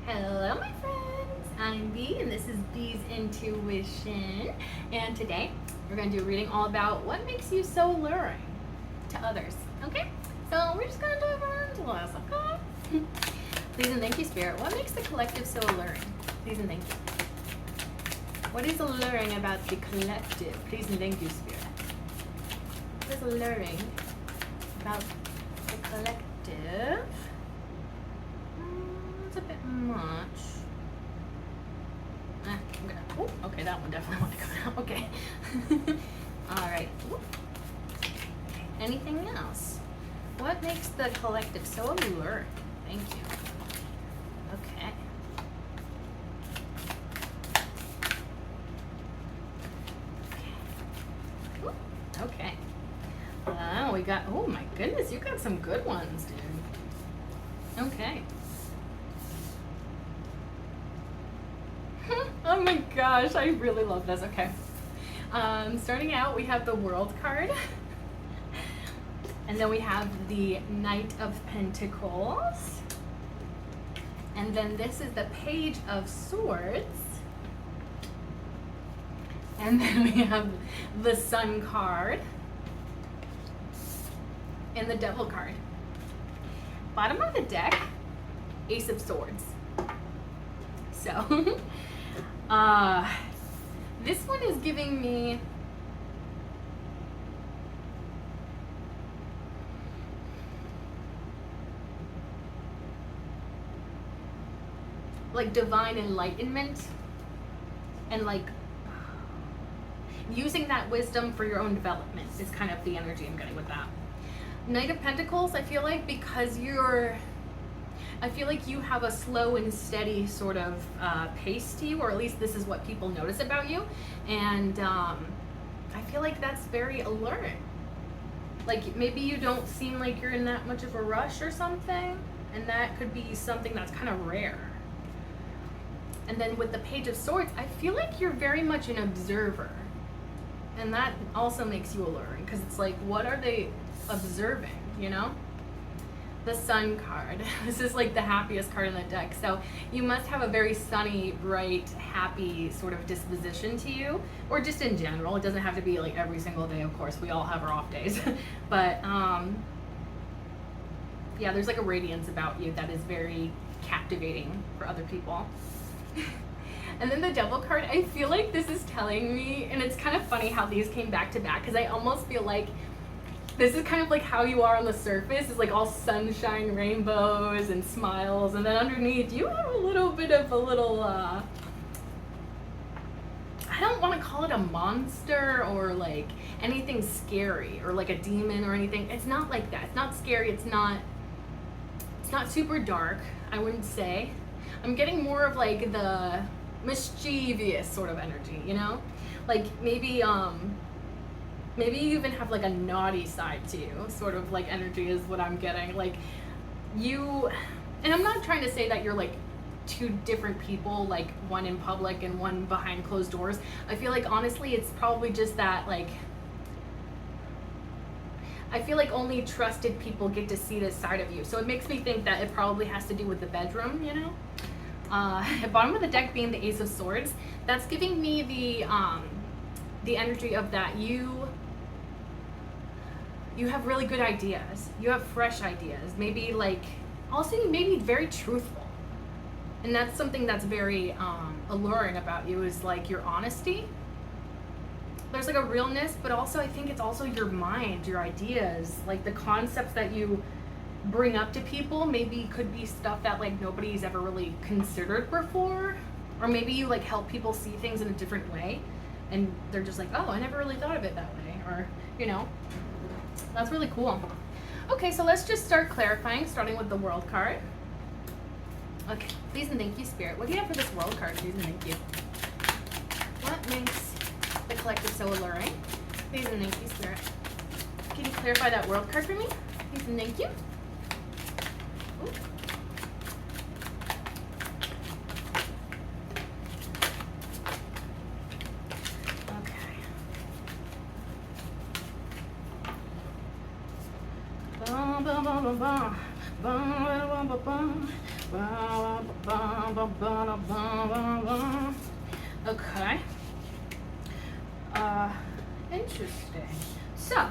Hello, my friends. I'm Bee, and this is Bee's Intuition. And today, we're going to do a reading all about what makes you so alluring to others. Okay? So we're just going to dive right into this, okay? Please and thank you, Spirit. What makes the collective so alluring? Please and thank you. What is alluring about the collective? Please and thank you, Spirit. What is alluring about the collective? It's a bit much. I'm gonna, oh, okay, that one definitely want to come out. Okay. All right. Ooh. Anything else? What makes the collective so alluring? Thank you. Okay. Ooh, okay. Wow, we got, oh my goodness, you got some good ones, dude. Okay. Oh my gosh, I really love this. Okay. Starting out, we have the World card. And then we have the Knight of Pentacles. And then this is the Page of Swords. And then we have the Sun card. And the Devil card. Bottom of the deck, Ace of Swords. So, this one is giving me like divine enlightenment and like using that wisdom for your own development is kind of the energy I'm getting with that. Knight of Pentacles, I feel like because I feel like you have a slow and steady sort of pace to you, or at least this is what people notice about you. And I feel like that's very alluring. Like maybe you don't seem like you're in that much of a rush or something, and that could be something that's kind of rare. And then with the Page of Swords, I feel like you're very much an observer. And that also makes you alluring, because it's like, what are they observing, you know? The Sun card. This is like the happiest card in the deck. So you must have a very sunny, bright, happy sort of disposition to you, or just in general. It doesn't have to be like every single day, of course. We all have our off days. But yeah, there's like a radiance about you that is very captivating for other people. And then the Devil card, I feel like this is telling me, and it's kind of funny how these came back to back, because I almost feel like this is kind of like how you are on the surface. It's like all sunshine, rainbows, and smiles. And then underneath, you have a little bit of a little, I don't want to call it a monster or like anything scary or like a demon or anything. It's not like that. It's not scary. It's not super dark, I wouldn't say. I'm getting more of like the mischievous sort of energy, you know? Like maybe you even have like a naughty side to you, sort of like energy is what I'm getting. Like you, and I'm not trying to say that you're like two different people, like one in public and one behind closed doors. I feel like honestly it's probably just that like, I feel like only trusted people get to see this side of you. So it makes me think that it probably has to do with the bedroom, you know? Bottom of the deck being the Ace of Swords, that's giving me the energy of that you have really good ideas. You have fresh ideas. Maybe like, also you may be very truthful. And that's something that's very alluring about you, is like your honesty. There's like a realness, but also I think it's also your mind, your ideas, like the concepts that you bring up to people maybe could be stuff that like nobody's ever really considered before. Or maybe you like help people see things in a different way and they're just like, oh, I never really thought of it that way. Or, you know, that's really cool. Okay, so let's just start clarifying, starting with the World card. Okay, please and thank you, Spirit. What do you have for this World card? Please and thank you. What makes the collective so alluring? Please and thank you, Spirit. Can you clarify that World card for me? Please and thank you. Ooh. Okay. Bum, bum, bum, bum, bum. Bum, bum, bum, bum. Okay. Interesting. So,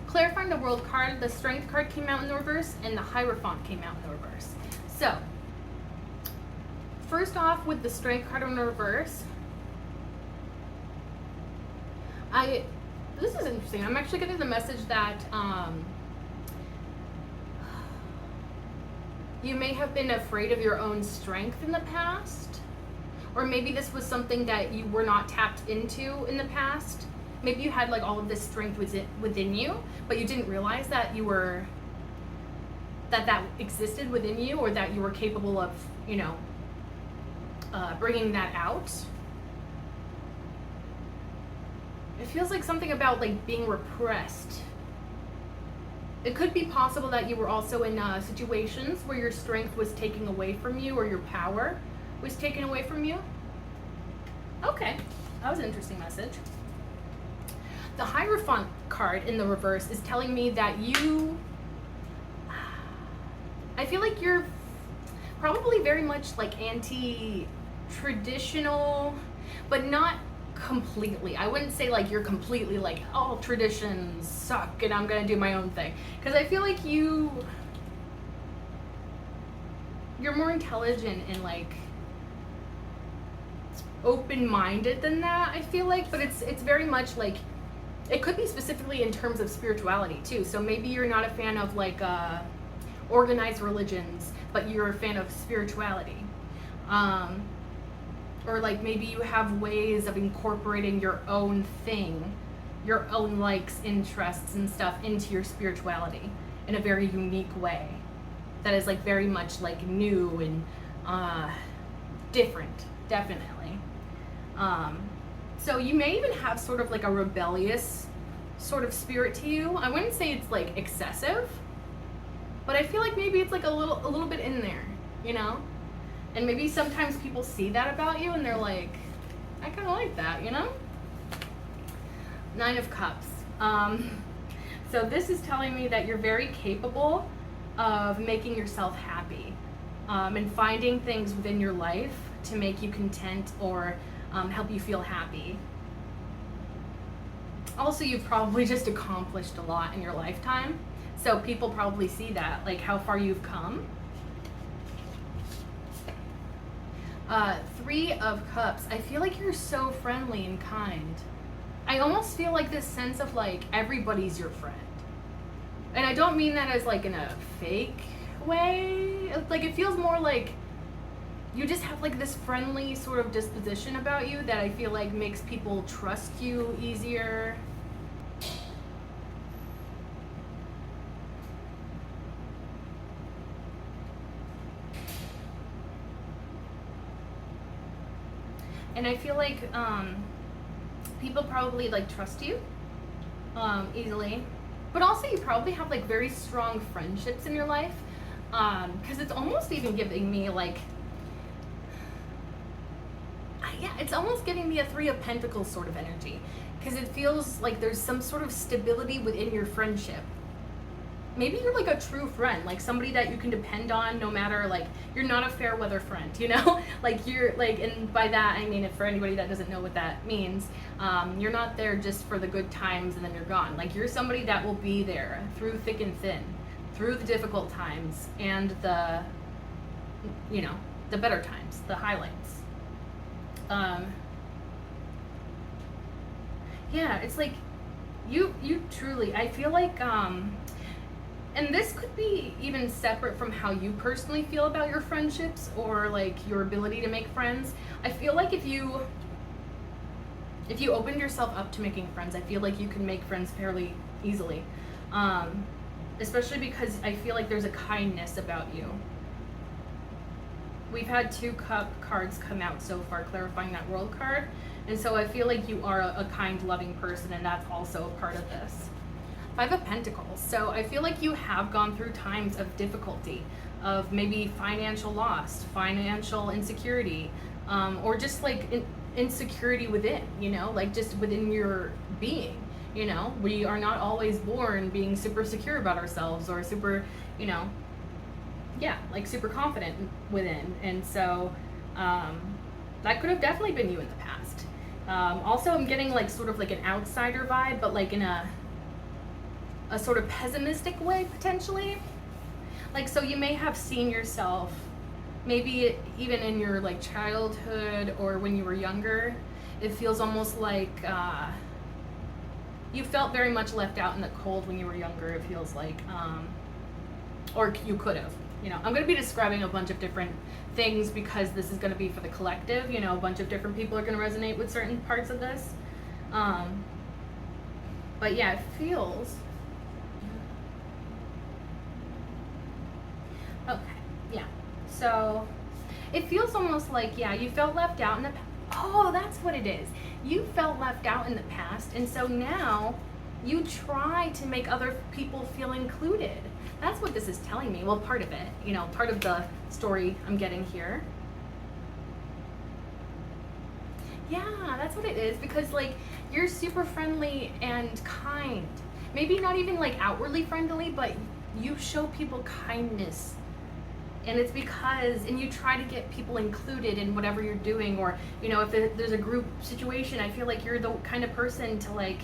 clarifying the world card, the strength card came out in the reverse, and the Hierophant came out in the reverse. So, first off, with the strength card in the reverse, this is interesting. I'm actually getting the message that you may have been afraid of your own strength in the past, or maybe this was something that you were not tapped into in the past. Maybe you had like all of this strength within you, but you didn't realize that that existed within you, or that you were capable of, bringing that out. It feels like something about like being repressed. It could be possible that you were also in situations where your strength was taken away from you, or your power was taken away from you. Okay, that was an interesting message. The Hierophant card in the reverse is telling me that I feel like you're probably very much like anti-traditional, but not completely. I wouldn't say like you're completely like, all traditions suck and I'm gonna do my own thing. Because I feel like you're more intelligent and like open-minded than that, I feel like. But it's very much like, it could be specifically in terms of spirituality too. So maybe you're not a fan of like organized religions, but you're a fan of spirituality. Or like maybe you have ways of incorporating your own thing, your own likes, interests, and stuff into your spirituality in a very unique way that is like very much like new and different, definitely. So you may even have sort of like a rebellious sort of spirit to you. I wouldn't say it's like excessive, but I feel like maybe it's like a little bit in there, And maybe sometimes people see that about you and they're like, I kind of like that, Nine of Cups. So this is telling me that you're very capable of making yourself happy, and finding things within your life to make you content or help you feel happy. Also, you've probably just accomplished a lot in your lifetime. So people probably see that, like how far you've come. Three of Cups. I feel like you're so friendly and kind. I almost feel like this sense of like everybody's your friend. And I don't mean that as like in a fake way. Like it feels more like you just have like this friendly sort of disposition about you that I feel like makes people trust you easier. And I feel like people probably like trust you easily, but also you probably have like very strong friendships in your life, because it's almost even giving me like, yeah, it's almost giving me a Three of Pentacles sort of energy, because it feels like there's some sort of stability within your friendship. Maybe you're like a true friend, like somebody that you can depend on no matter, like, you're not a fair weather friend, Like you're like, and by that I mean, if for anybody that doesn't know what that means, you're not there just for the good times and then you're gone. Like you're somebody that will be there through thick and thin, through the difficult times and the better times, the highlights. Yeah, it's like you truly, I feel like, and this could be even separate from how you personally feel about your friendships or like your ability to make friends. I feel like if you opened yourself up to making friends, I feel like you can make friends fairly easily. Especially because I feel like there's a kindness about you. We've had 2 cup cards come out so far, clarifying that world card. And so I feel like you are a kind, loving person, and that's also a part of this. 5 of Pentacles. So I feel like you have gone through times of difficulty, of maybe financial loss, financial insecurity, or just like insecurity within, like just within your being. We are not always born being super secure about ourselves or super, yeah, like super confident within. And so that could have definitely been you in the past. Also, I'm getting like sort of like an outsider vibe, but like in a sort of pessimistic way potentially. Like, so you may have seen yourself maybe even in your like childhood or when you were younger. It feels almost like you felt very much left out in the cold when you were younger. It feels like, or you could have. You know, I'm going to be describing a bunch of different things because this is going to be for the collective. You know, a bunch of different people are going to resonate with certain parts of this. But yeah, it feels. Okay, yeah. So it feels almost like, yeah, you felt left out in the past. Oh, that's what it is. You felt left out in the past, and so now you try to make other people feel included. That's what this is telling me. Well, part of it, you know, part of the story I'm getting here. Yeah, that's what it is, because like you're super friendly and kind. Maybe not even like outwardly friendly, but you show people kindness. And it's because, and you try to get people included in whatever you're doing, or, you know, if there's a group situation, I feel like you're the kind of person to like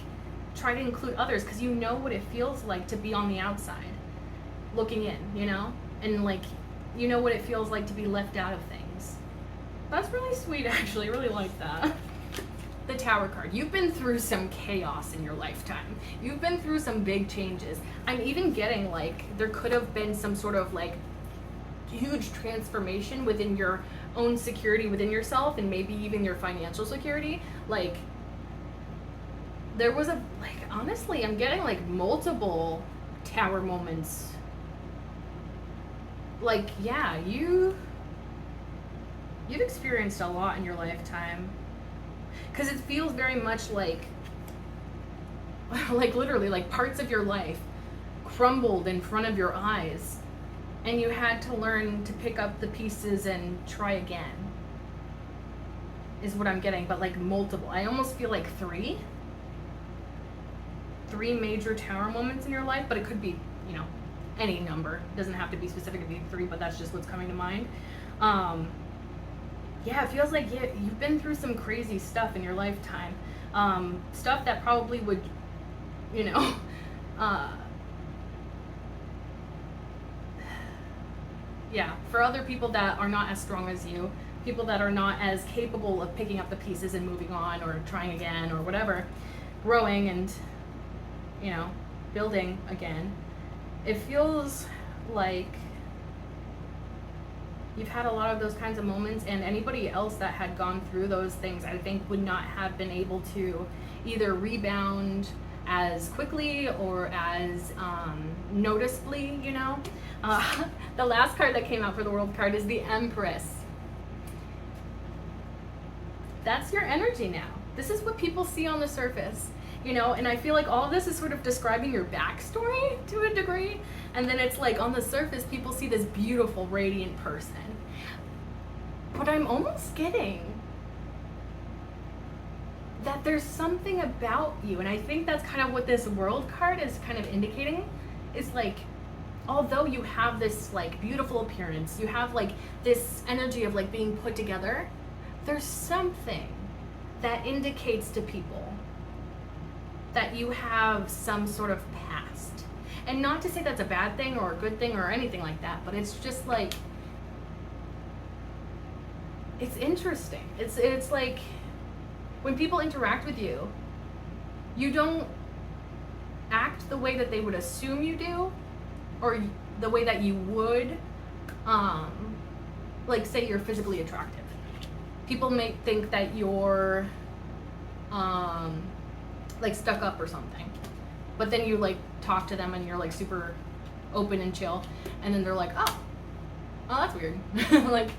try to include others because you know what it feels like to be on the outside looking in, you know, and like, you know what it feels like to be left out of things. That's really sweet, actually. I really like that. The Tower card. You've been through some chaos in your lifetime. You've been through some big changes. I'm even getting like there could have been some sort of like huge transformation within your own security within yourself, and maybe even your financial security. Like there was a, like, honestly, I'm getting like multiple Tower moments. Like, yeah, you've experienced a lot in your lifetime, because it feels very much like like literally like parts of your life crumbled in front of your eyes, and you had to learn to pick up the pieces and try again, is what I'm getting. But like multiple, I almost feel like three major Tower moments in your life, but it could be, you know, any number. It doesn't have to be specific to be three, but that's just what's coming to mind. Yeah, it feels like you've been through some crazy stuff in your lifetime. Stuff that probably would, you know, yeah, for other people that are not as strong as you, people that are not as capable of picking up the pieces and moving on or trying again or whatever, growing and, you know, building again. It feels like you've had a lot of those kinds of moments, and anybody else that had gone through those things, I think, would not have been able to either rebound as quickly or as noticeably, you know. The last card that came out for the World card is the Empress. That's your energy now. This is what people see on the surface, you know, and I feel like all of this is sort of describing your backstory to a degree, and then it's like on the surface people see this beautiful, radiant person. But I'm almost getting that there's something about you, and I think that's kind of what this World card is kind of indicating, is like, although you have this like beautiful appearance, you have like this energy of like being put together, there's something that indicates to people that you have some sort of past. And not to say that's a bad thing or a good thing or anything like that, but it's just like, it's interesting. It's like when people interact with you, you don't act the way that they would assume you do, or the way that you would, like say you're physically attractive. People may think that you're like stuck up or something, but then you like talk to them and you're like super open and chill, and then they're like, oh that's weird. Like,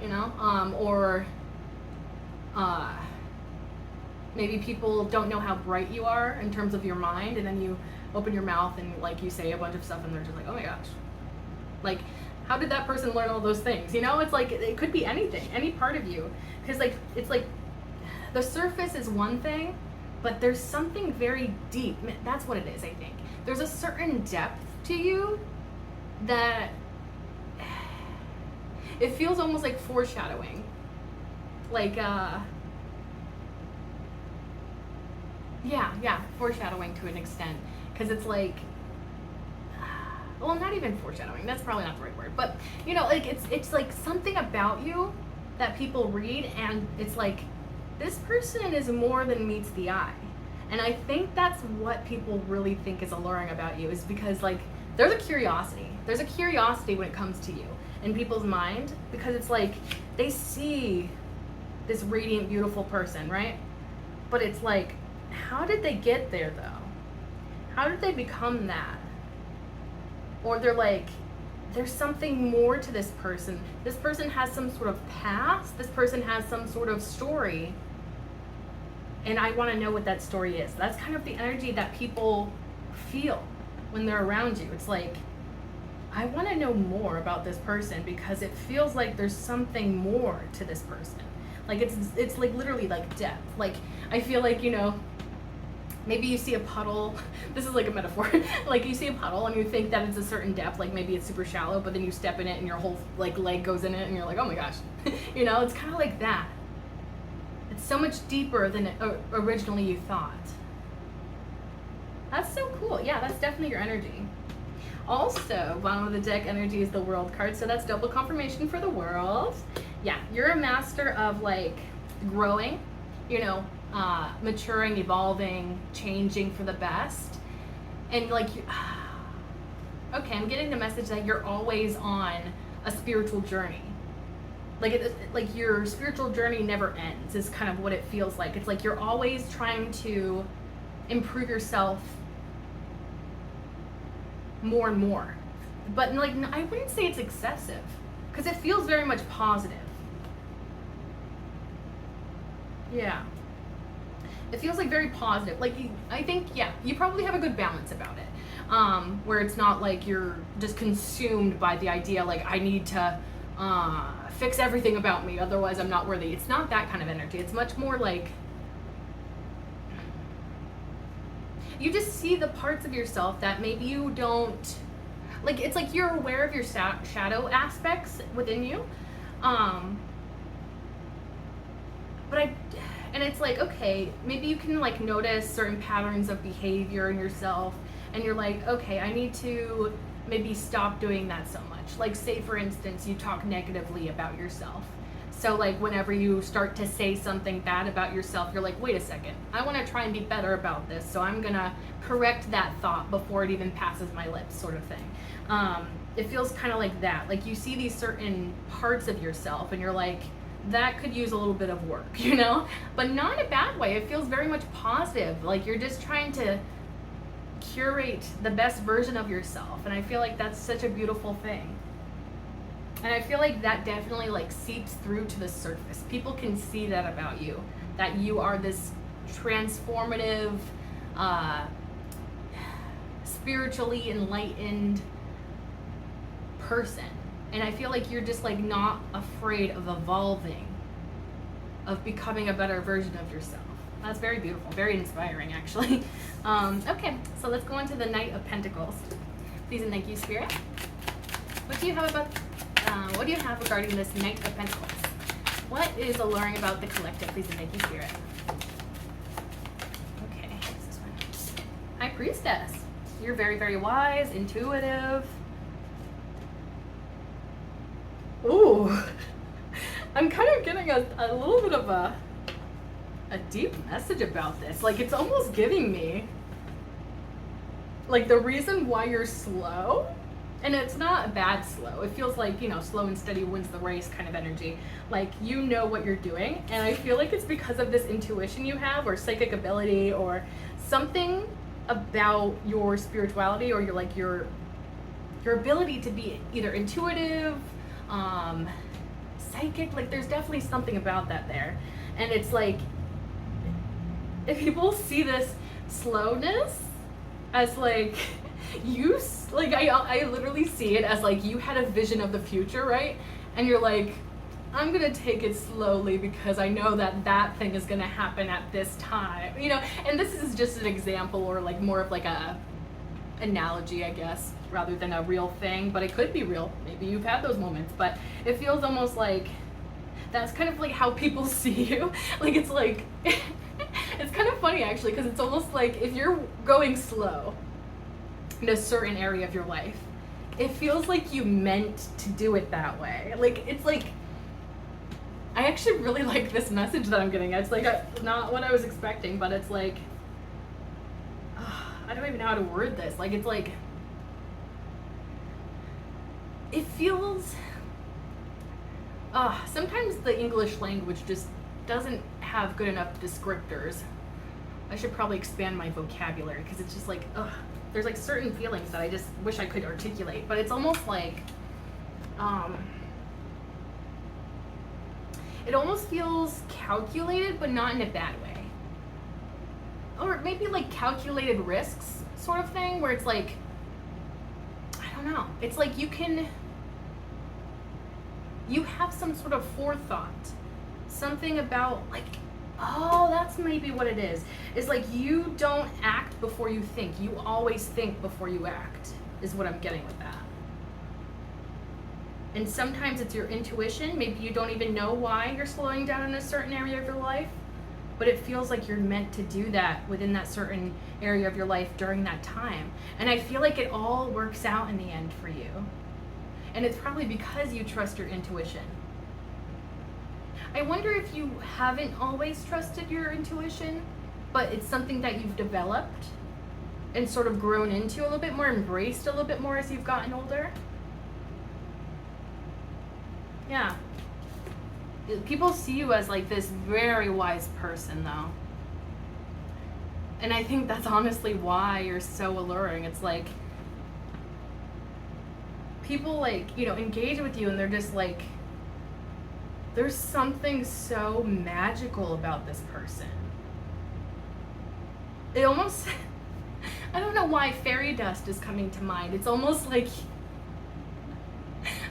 you know, or maybe people don't know how bright you are in terms of your mind, and then you open your mouth and like you say a bunch of stuff and they're just like, oh my gosh, like how did that person learn all those things? You know, it's like it could be anything, any part of you, because like it's like the surface is one thing, but there's something very deep. That's what it is, I think. There's a certain depth to you that It feels almost like foreshadowing. Like, yeah, foreshadowing to an extent. Because it's like, well, not even foreshadowing. That's probably not the right word. But, you know, like, it's like something about you that people read, and it's like, this person is more than meets the eye. And I think that's what people really think is alluring about you, is because, like, there's a curiosity. There's a curiosity when it comes to you in people's mind, because it's like they see this radiant, beautiful person, right? But it's like, how did they get there, though? How did they become that? Or they're like, there's something more to this person. This person has some sort of past. This person has some sort of story. And I want to know what that story is. That's kind of the energy that people feel when they're around you. It's like, I want to know more about this person, because it feels like there's something more to this person. Like, it's like literally like depth. Like, I feel like, you know, maybe you see a puddle. This is like a metaphor. Like, you see a puddle and you think that it's a certain depth, like maybe it's super shallow, but then you step in it and your whole like leg goes in it and you're like, oh my gosh. You know, it's kind of like that. It's so much deeper than originally you thought. That's so cool. Yeah, that's definitely your energy. Also, bottom of the deck energy is the World card, so that's double confirmation for the World. Yeah, you're a master of like growing, you know, maturing, evolving, changing for the best. And like, okay, I'm getting the message that you're always on a spiritual journey. Like your spiritual journey never ends, is kind of what it feels like. It's like you're always trying to improve yourself more and more. But like, I wouldn't say it's excessive, because it feels very much positive. Yeah. It feels like very positive. Like, I think, yeah, you probably have a good balance about it. Where it's not like you're just consumed by the idea, like, I need to fix everything about me, otherwise I'm not worthy. It's not that kind of energy. It's much more like, you just see the parts of yourself that maybe you don't, like, it's like you're aware of your shadow aspects within you. And it's like, okay, maybe you can like notice certain patterns of behavior in yourself, and you're like, okay, I need to maybe stop doing that so much. Like, say for instance, you talk negatively about yourself. So like, whenever you start to say something bad about yourself, you're like, wait a second, I want to try and be better about this, so I'm gonna correct that thought before it even passes my lips, sort of thing. It feels kind of like that. Like, you see these certain parts of yourself and you're like, that could use a little bit of work, you know? But not in a bad way. It feels very much positive. Like, you're just trying to curate the best version of yourself. And I feel like that's such a beautiful thing. And I feel like that definitely like seeps through to the surface. People can see that about you, that you are this transformative, spiritually enlightened person. And I feel like you're just like not afraid of evolving, of becoming a better version of yourself. That's very beautiful, very inspiring actually. Okay, so let's go on to the Knight of Pentacles. Please and thank you, Spirit. What do you have regarding this Knight of Pentacles? What is alluring about the collective? Please and thank you, Spirit. Okay, what's this one? High Priestess. You're very, very wise, intuitive. Ooh, I'm kind of getting a little bit of a deep message about this. Like, it's almost giving me like the reason why you're slow. And it's not a bad slow. It feels like, you know, slow and steady wins the race kind of energy. Like, you know what you're doing. And I feel like it's because of this intuition you have, or psychic ability, or something about your spirituality, or your ability to be either intuitive, psychic. Like, there's definitely something about that there. And it's like, if people see this slowness as like, I literally see it as like you had a vision of the future, right? And you're like, I'm gonna take it slowly because I know that thing is gonna happen at this time, you know? And this is just an example, or like more of like a analogy, I guess, rather than a real thing, but it could be real. Maybe you've had those moments, but it feels almost like that's kind of like how people see you. Like it's like, it's kind of funny actually, because it's almost like if you're going slow in a certain area of your life, it feels like you meant to do it that way. Like, it's like, I actually really like this message that I'm getting. It's like not what I was expecting, but it's like, I don't even know how to word this. Like, it's like, it feels, sometimes the English language just doesn't have good enough descriptors. I should probably expand my vocabulary, because it's just like, there's like certain feelings that I just wish I could articulate, but it's almost like, it almost feels calculated, but not in a bad way. Or maybe like calculated risks sort of thing, where it's like, I don't know. It's like you have some sort of forethought. Something about like, oh, that's maybe what it is. It's like you don't act before you think. You always think before you act, is what I'm getting with that. And sometimes it's your intuition. Maybe you don't even know why you're slowing down in a certain area of your life, but it feels like you're meant to do that within that certain area of your life during that time. And I feel like it all works out in the end for you. And it's probably because you trust your intuition. I wonder if you haven't always trusted your intuition, but it's something that you've developed and sort of grown into a little bit more, embraced a little bit more as you've gotten older. Yeah. People see you as like this very wise person though. And I think that's honestly why you're so alluring. It's like, people like, engage with you and they're just like, there's something so magical about this person. It almost, I don't know why fairy dust is coming to mind. It's almost like,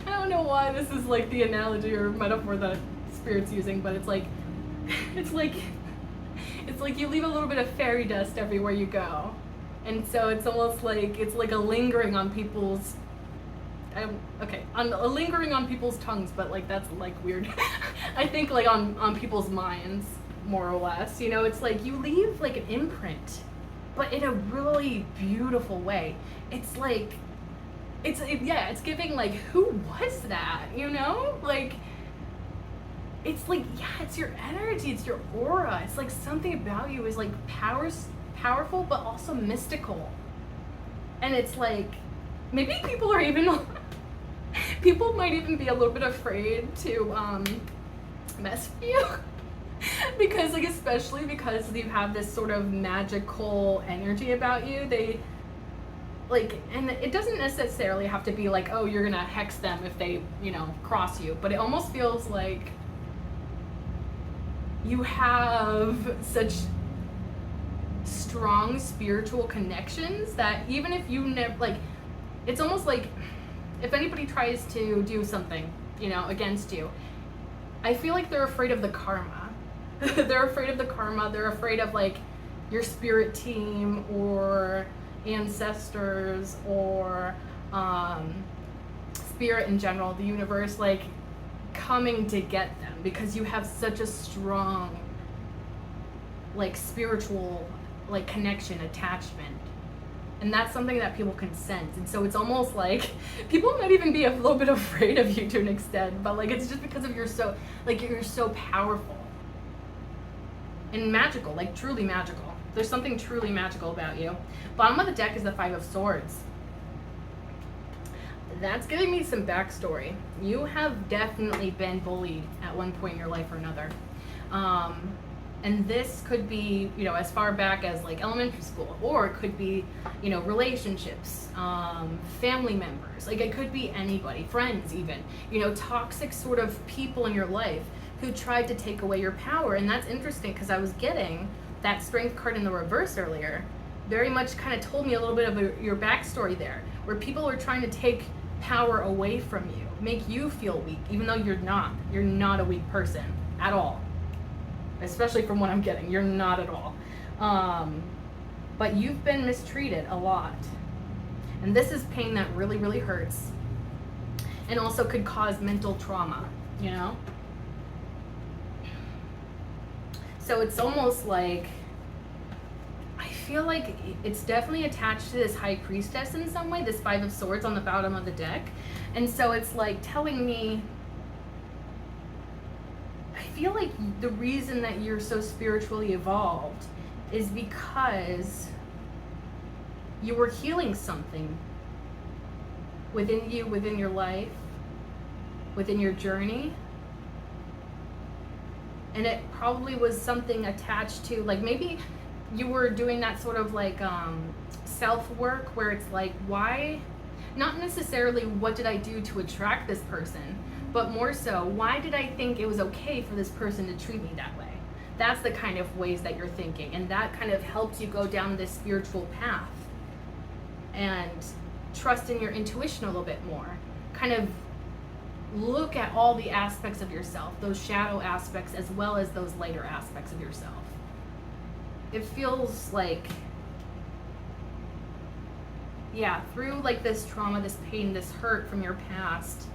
I don't know why this is like the analogy or metaphor that Spirit's using, but it's like you leave a little bit of fairy dust everywhere you go. And so it's almost like, it's like a lingering on people's, lingering on people's tongues, but like that's like weird. I think like on people's minds, more or less. It's like you leave like an imprint, but in a really beautiful way. It's like, it's giving like, who was that? Like, it's like, it's your energy, it's your aura. It's like something about you is like powerful, but also mystical. And it's like, maybe people are even, people might even be a little bit afraid to mess with you. Because like, especially because you have this sort of magical energy about you, they like, and it doesn't necessarily have to be like, oh, you're gonna hex them if they, cross you, but it almost feels like you have such strong spiritual connections that even if you never, like, it's almost like if anybody tries to do something, against you, I feel like they're afraid of the karma. They're afraid of the karma. They're afraid of like your spirit team or ancestors or spirit in general, the universe, like coming to get them, because you have such a strong like spiritual like connection, attachment. And that's something that people can sense. And so it's almost like people might even be a little bit afraid of you to an extent, but like it's just because of you're so powerful and magical, like truly magical. There's something truly magical about you. Bottom of the deck is the Five of Swords. That's giving me some backstory. You have definitely been bullied at one point in your life or another. And this could be, as far back as like elementary school, or it could be, relationships, family members. Like it could be anybody, friends even, toxic sort of people in your life who tried to take away your power. And that's interesting because I was getting that Strength card in the reverse earlier. Very much kind of told me a little bit of your backstory there, where people are trying to take power away from you, make you feel weak, even though you're not. You're not a weak person at all. Especially from what I'm getting, you're not at all. But you've been mistreated a lot. And this is pain that really, really hurts and also could cause mental trauma, you know? So it's almost like, I feel like it's definitely attached to this High Priestess in some way, this Five of Swords on the bottom of the deck. And so it's like telling me, I feel like the reason that you're so spiritually evolved is because you were healing something within you, within your life, within your journey. And it probably was something attached to, like, maybe you were doing that sort of like self-work where it's like, why, not necessarily what did I do to attract this person, but more so, why did I think it was okay for this person to treat me that way? That's the kind of ways that you're thinking, and that kind of helps you go down this spiritual path and trust in your intuition a little bit more. Kind of look at all the aspects of yourself, those shadow aspects as well as those lighter aspects of yourself. It feels like, yeah, through like this trauma, this pain, this hurt from your past,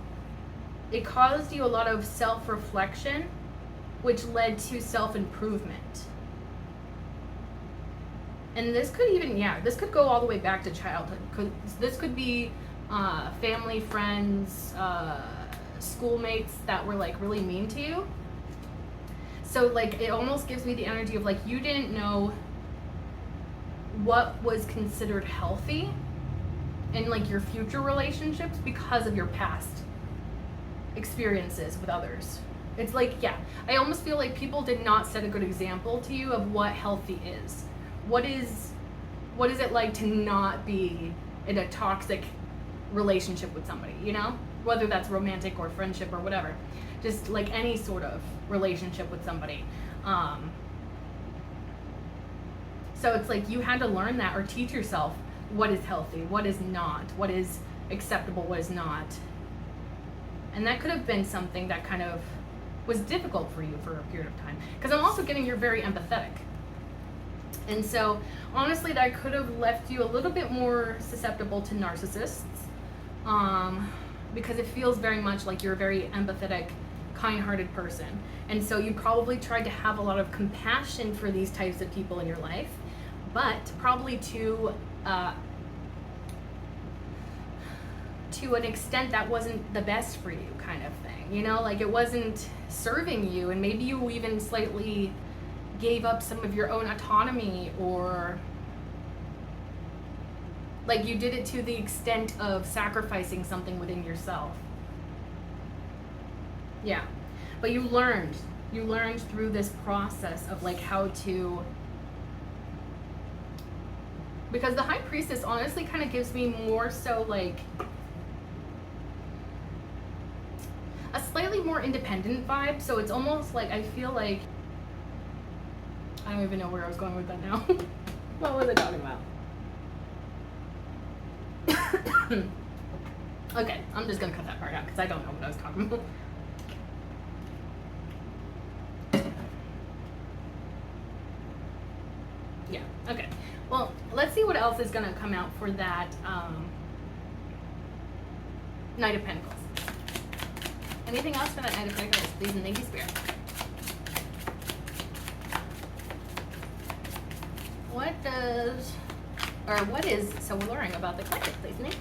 it caused you a lot of self-reflection, which led to self-improvement. And this could even, this could go all the way back to childhood. This could be family, friends, schoolmates that were like really mean to you. So like it almost gives me the energy of like you didn't know what was considered healthy in like your future relationships because of your past experiences with others. It's like, I almost feel like people did not set a good example to you of what healthy is. What is it like to not be in a toxic relationship with somebody, you know? Whether that's romantic or friendship or whatever. Just like any sort of relationship with somebody. So it's like you had to learn that or teach yourself what is healthy, what is not, what is acceptable, what is not. And that could have been something that kind of was difficult for you for a period of time. Because I'm also getting you're very empathetic. And so honestly, that could have left you a little bit more susceptible to narcissists. Because it feels very much like you're a very empathetic, kind-hearted person. And so you probably tried to have a lot of compassion for these types of people in your life, but probably to an extent that wasn't the best for you, kind of thing. You know, like it wasn't serving you, and maybe you even slightly gave up some of your own autonomy, or like you did it to the extent of sacrificing something within yourself. Yeah. But you learned through this process of like how to, because the High Priestess honestly kind of gives me more so like a slightly more independent vibe. So it's almost like I feel like, I don't even know where I was going with that now. What was I talking about? Okay, I'm just gonna cut that part out because I don't know what I was talking about. Yeah, okay. Well, let's see what else is gonna come out for that Knight of Pentacles. Anything else for that Knight of Pentacles, please, and thank you, Spirit. What is so alluring about the collective, please, Nick?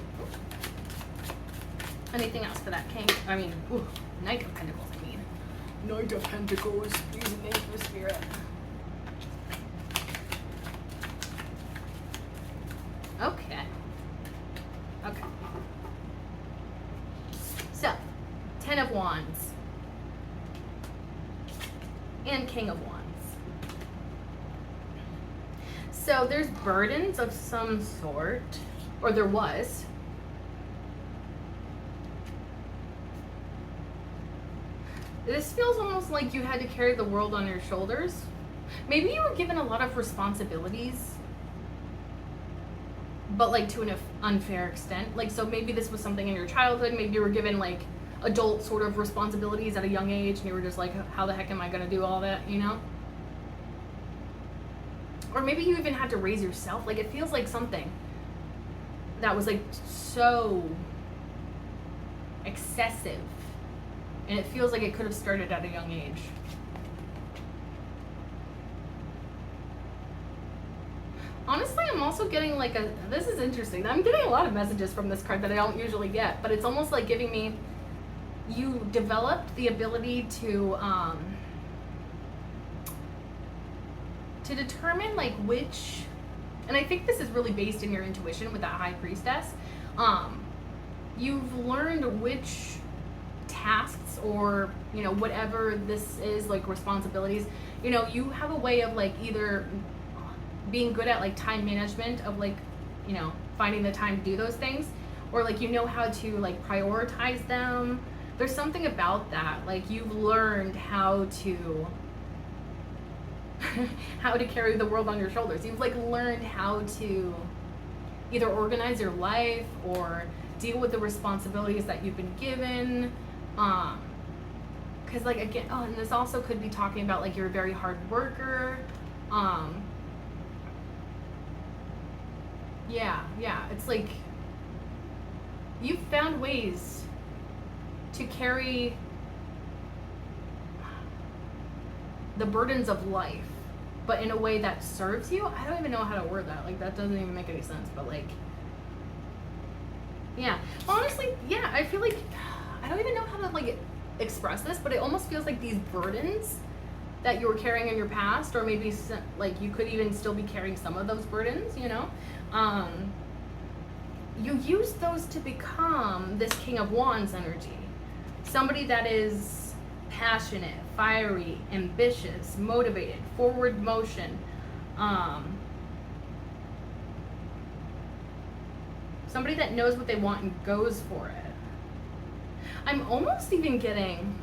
Anything else for that King? I mean, Knight of Pentacles, I mean. Knight of Pentacles, please, and thank you, Spirit. Okay. So, Ten of Wands. And King of Wands. So there's burdens of some sort, or there was. This feels almost like you had to carry the world on your shoulders. Maybe you were given a lot of responsibilities, but like to an unfair extent. Like, so maybe this was something in your childhood. Maybe you were given like adult sort of responsibilities at a young age, and you were just like, how the heck am I gonna do all that, you know? Or maybe you even had to raise yourself. Like, it feels like something. that was like so excessive, and it feels like it could have started at a young age. Honestly, I'm also getting like this is interesting. I'm getting a lot of messages from this card that I don't usually get, but it's almost like giving me, you developed the ability to determine like which, and I think this is really based in your intuition with that High Priestess. You've learned which tasks, or whatever this is, like responsibilities, you have a way of like either being good at like time management of like finding the time to do those things, or like how to like prioritize them. There's something about that, like you've learned how to how to carry the world on your shoulders. You've like learned how to either organize your life or deal with the responsibilities that you've been given. Because like again, and this also could be talking about like you're a very hard worker. Yeah, it's like you've found ways to carry the burdens of life, but in a way that serves you. I don't even know how to word that. Like, that doesn't even make any sense, but like, yeah. Honestly, yeah, I feel like, I don't even know how to like express this, but it almost feels like these burdens that you were carrying in your past, or maybe like you could even still be carrying some of those burdens, you use those to become this King of Wands energy. Somebody that is passionate, fiery, ambitious, motivated, forward motion. Somebody that knows what they want and goes for it. I'm almost even getting,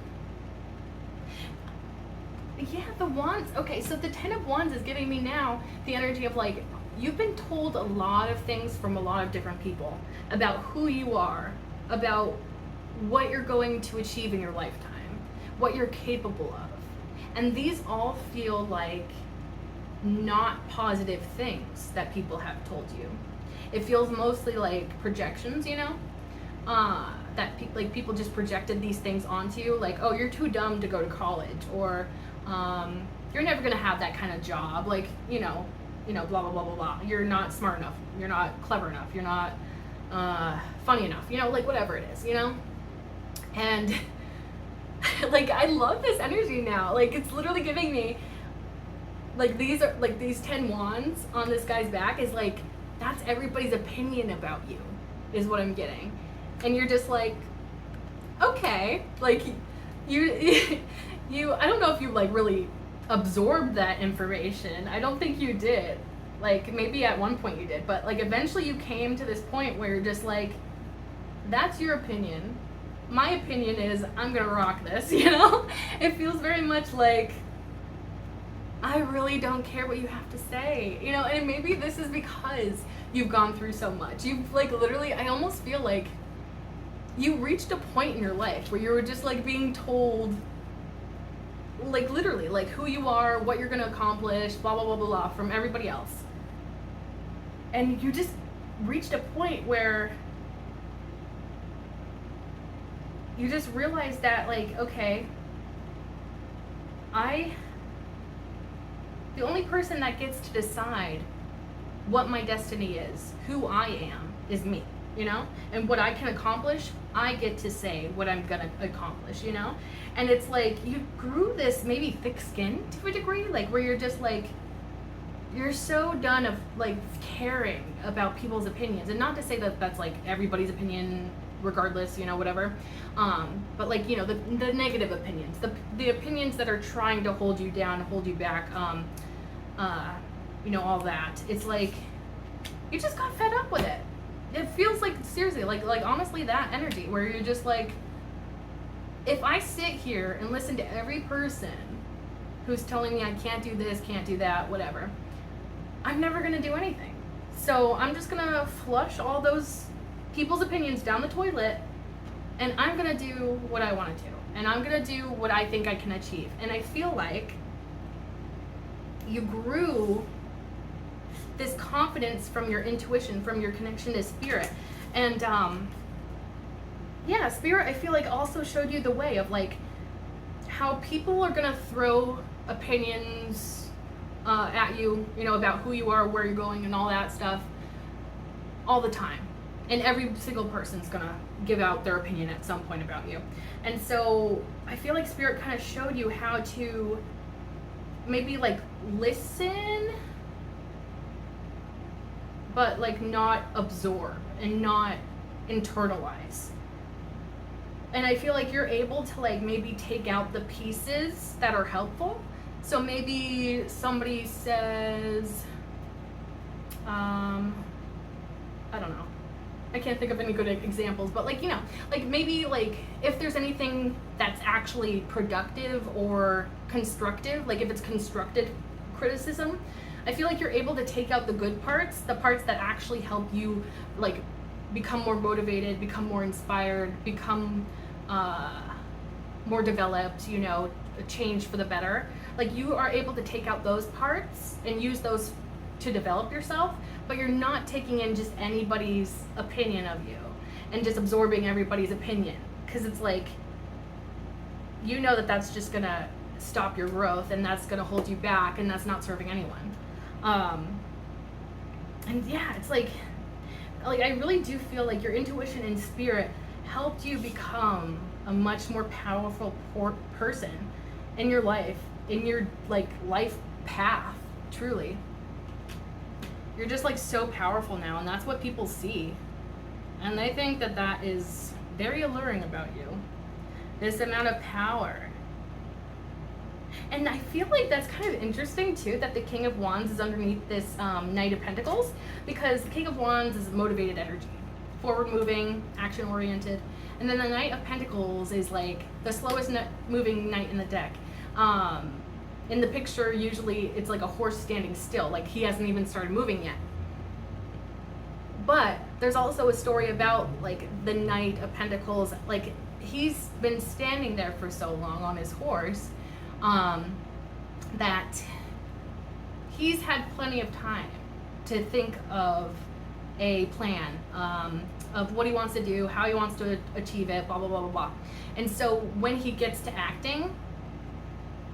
the Wands. Okay, so the Ten of Wands is giving me now the energy of like, you've been told a lot of things from a lot of different people about who you are, about what you're going to achieve in your lifetime, what you're capable of. And these all feel like not positive things that people have told you. It feels mostly like projections, that people just projected these things onto you, like, oh, you're too dumb to go to college, or you're never gonna have that kind of job, like, blah, blah, blah, blah, blah. You're not smart enough. You're not clever enough. You're not funny enough. like whatever it is, And like, I love this energy now. Like, it's literally giving me, like, these are like these 10 wands on this guy's back is like, that's everybody's opinion about you, is what I'm getting. And you're just like, okay, like you I don't know if you like really absorb that information. I don't think you did. Like, maybe at one point you did, but like eventually you came to this point where you're just like, that's your opinion. My opinion is I'm gonna rock this, It feels very much like, I really don't care what you have to say, and maybe this is because you've gone through so much. You've like literally, I almost feel like you reached a point in your life where you were just like being told, like literally, like who you are, what you're gonna accomplish, blah, blah, blah, blah, blah, from everybody else. And you just reached a point where you just realized that, like, okay, the only person that gets to decide what my destiny is, who I am, is me, and what I can accomplish, I get to say what I'm gonna accomplish, and it's like you grew this maybe thick skin to a degree, like where you're just like, you're so done of like caring about people's opinions, and not to say that that's like everybody's opinion regardless, whatever, but like, the negative opinions, the opinions that are trying to hold you down, hold you back, all that. It's like you just got fed up with it. It feels like, seriously, like honestly, that energy where you're just like, if I sit here and listen to every person who's telling me I can't do this, can't do that, whatever, I'm never gonna do anything. So I'm just gonna flush all those people's opinions down the toilet, and I'm gonna do what I want to do, and I'm gonna do what I think I can achieve. And I feel like you grew this confidence from your intuition, from your connection to spirit. And yeah, spirit, I feel like also showed you the way of like how people are gonna throw opinions at you, you know, about who you are, where you're going, and all that stuff all the time. And every single person's gonna give out their opinion at some point about you. And so I feel like spirit kind of showed you how to maybe like listen, but like not absorb and not internalize. And I feel like you're able to like maybe take out the pieces that are helpful. So maybe somebody says, I don't know, I can't think of any good examples, but like, you know, like maybe like if there's anything that's actually productive or constructive, like if it's constructive criticism, I feel like you're able to take out the good parts, the parts that actually help you like become more motivated, become more inspired, become more developed, you know, change for the better. Like you are able to take out those parts and use those to develop yourself, but you're not taking in just anybody's opinion of you and just absorbing everybody's opinion, because it's like, you know, that's just gonna stop your growth and that's gonna hold you back and that's not serving anyone. And yeah, it's like I really do feel like your intuition and spirit helped you become a much more powerful person in your life, in your like life path, truly. You're just like so powerful now, and that's what people see. And I think that that is very alluring about you. This amount of power. And I feel like that's kind of interesting too, that the King of Wands is underneath this Knight of Pentacles, because the King of Wands is motivated energy, forward moving, action oriented. And then the Knight of Pentacles is like the slowest moving knight in the deck. In the picture, usually it's like a horse standing still, like he hasn't even started moving yet. But there's also a story about like the Knight of Pentacles, like he's been standing there for so long on his horse that he's had plenty of time to think of a plan of what he wants to do, how he wants to achieve it, blah, blah, blah, blah, blah. And so when he gets to acting,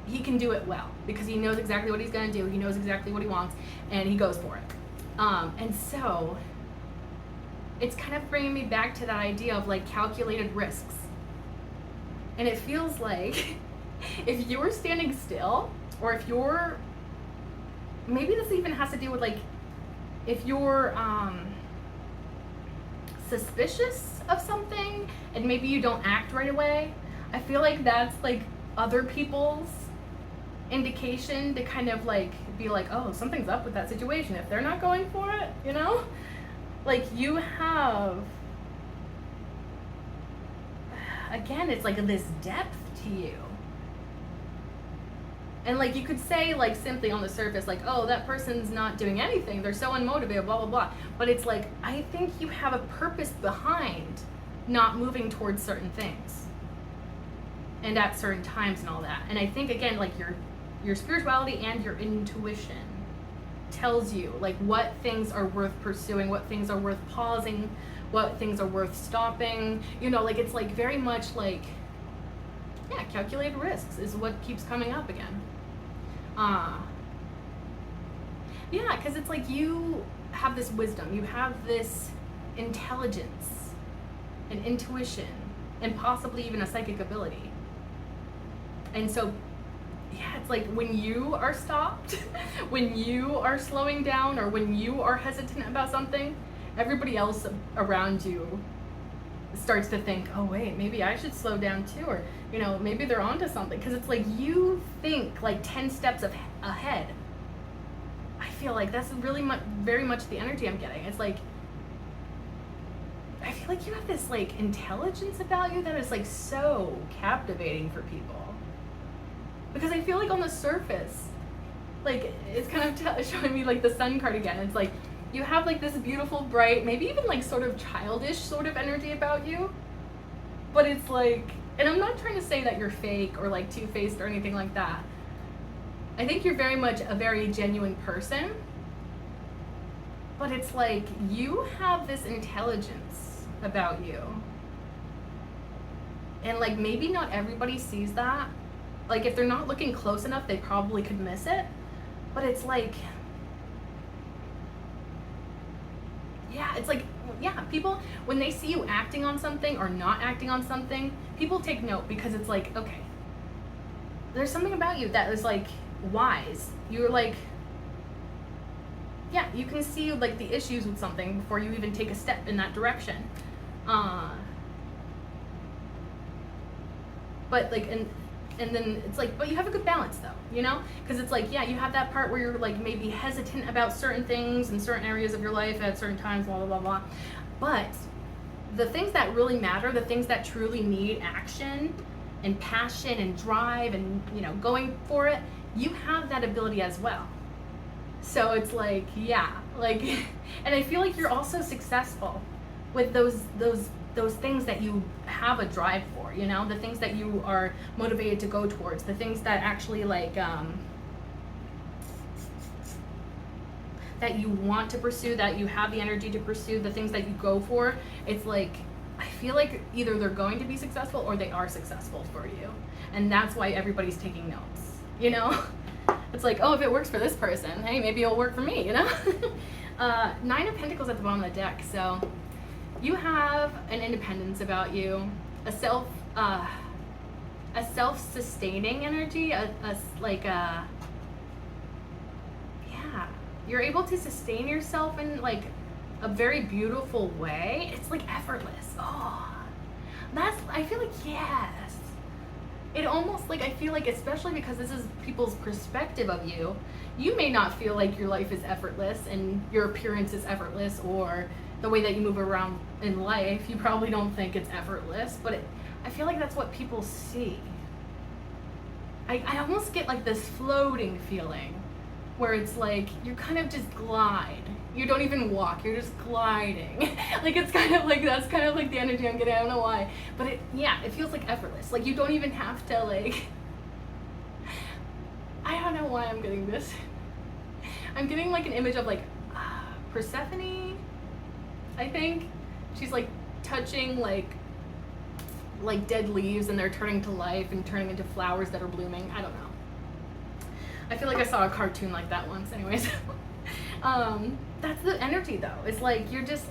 he can do it well because he knows exactly what he's going to do. He knows exactly what he wants, and he goes for it. And so it's kind of bringing me back to that idea of like calculated risks. And it feels like if you're standing still, or if you're, maybe this even has to do with like, if you're suspicious of something and maybe you don't act right away, I feel like that's like other people's indication to kind of like be like, oh, something's up with that situation if they're not going for it, you know? Like you have, again, it's like this depth to you. And like you could say like simply on the surface, like, oh, that person's not doing anything, they're so unmotivated, blah, blah, blah. But it's like, I think you have a purpose behind not moving towards certain things and at certain times and all that. And I think, again, like your spirituality and your intuition tells you like what things are worth pursuing, what things are worth pausing, what things are worth stopping. You know, like it's like very much like, yeah, calculated risks is what keeps coming up again. Yeah, because it's like you have this wisdom, you have this intelligence and intuition and possibly even a psychic ability. And so, yeah, it's like when you are stopped, when you are slowing down, or when you are hesitant about something, everybody else around you starts to think, oh wait, maybe I should slow down too, or you know, maybe they're onto something, because it's like you think like 10 steps ahead. I feel like that's really very much the energy I'm getting. It's like I feel like you have this like intelligence about you that is like so captivating for people, because I feel like on the surface, like it's kind of showing me like the Sun card again. It's like you have like this beautiful, bright, maybe even like sort of childish sort of energy about you. But it's like, and I'm not trying to say that you're fake or like two-faced or anything like that. I think you're very much a very genuine person. But it's like you have this intelligence about you. And like maybe not everybody sees that. Like if they're not looking close enough, they probably could miss it. But it's like, yeah, it's like, yeah, people, when they see you acting on something or not acting on something, people take note because it's like, okay, there's something about you that is like wise. You're like, yeah, you can see like the issues with something before you even take a step in that direction. But like, and then it's like, but you have a good balance though, you know? Because it's like, yeah, you have that part where you're like maybe hesitant about certain things in certain areas of your life at certain times, blah, blah, blah, blah. But the things that really matter, the things that truly need action and passion and drive and, you know, going for it, you have that ability as well. So it's like, yeah, like, and I feel like you're also successful with those things that you have a drive for, you know, the things that you are motivated to go towards, the things that actually like, that you want to pursue, that you have the energy to pursue, the things that you go for. It's like, I feel like either they're going to be successful or they are successful for you. And that's why everybody's taking notes, you know? It's like, oh, if it works for this person, hey, maybe it'll work for me, you know? 9 of Pentacles at the bottom of the deck. So you have an independence about you, a self-sustaining energy, yeah, you're able to sustain yourself in like a very beautiful way. It's like effortless. Oh, I feel like, yes. It almost like, I feel like, especially because this is people's perspective of you, you may not feel like your life is effortless and your appearance is effortless, or the way that you move around in life, you probably don't think it's effortless, but I feel like that's what people see. I almost get like this floating feeling where it's like you kind of just glide. You don't even walk, you're just gliding. Like it's kind of like, that's kind of like the energy I'm getting, I don't know why. But it feels like effortless. Like you don't even have to like, I don't know why I'm getting this. I'm getting like an image of like Persephone, I think. She's like touching like dead leaves and they're turning to life and turning into flowers that are blooming. I don't know. I feel like I saw a cartoon like that once anyways. That's the energy though. It's like you're just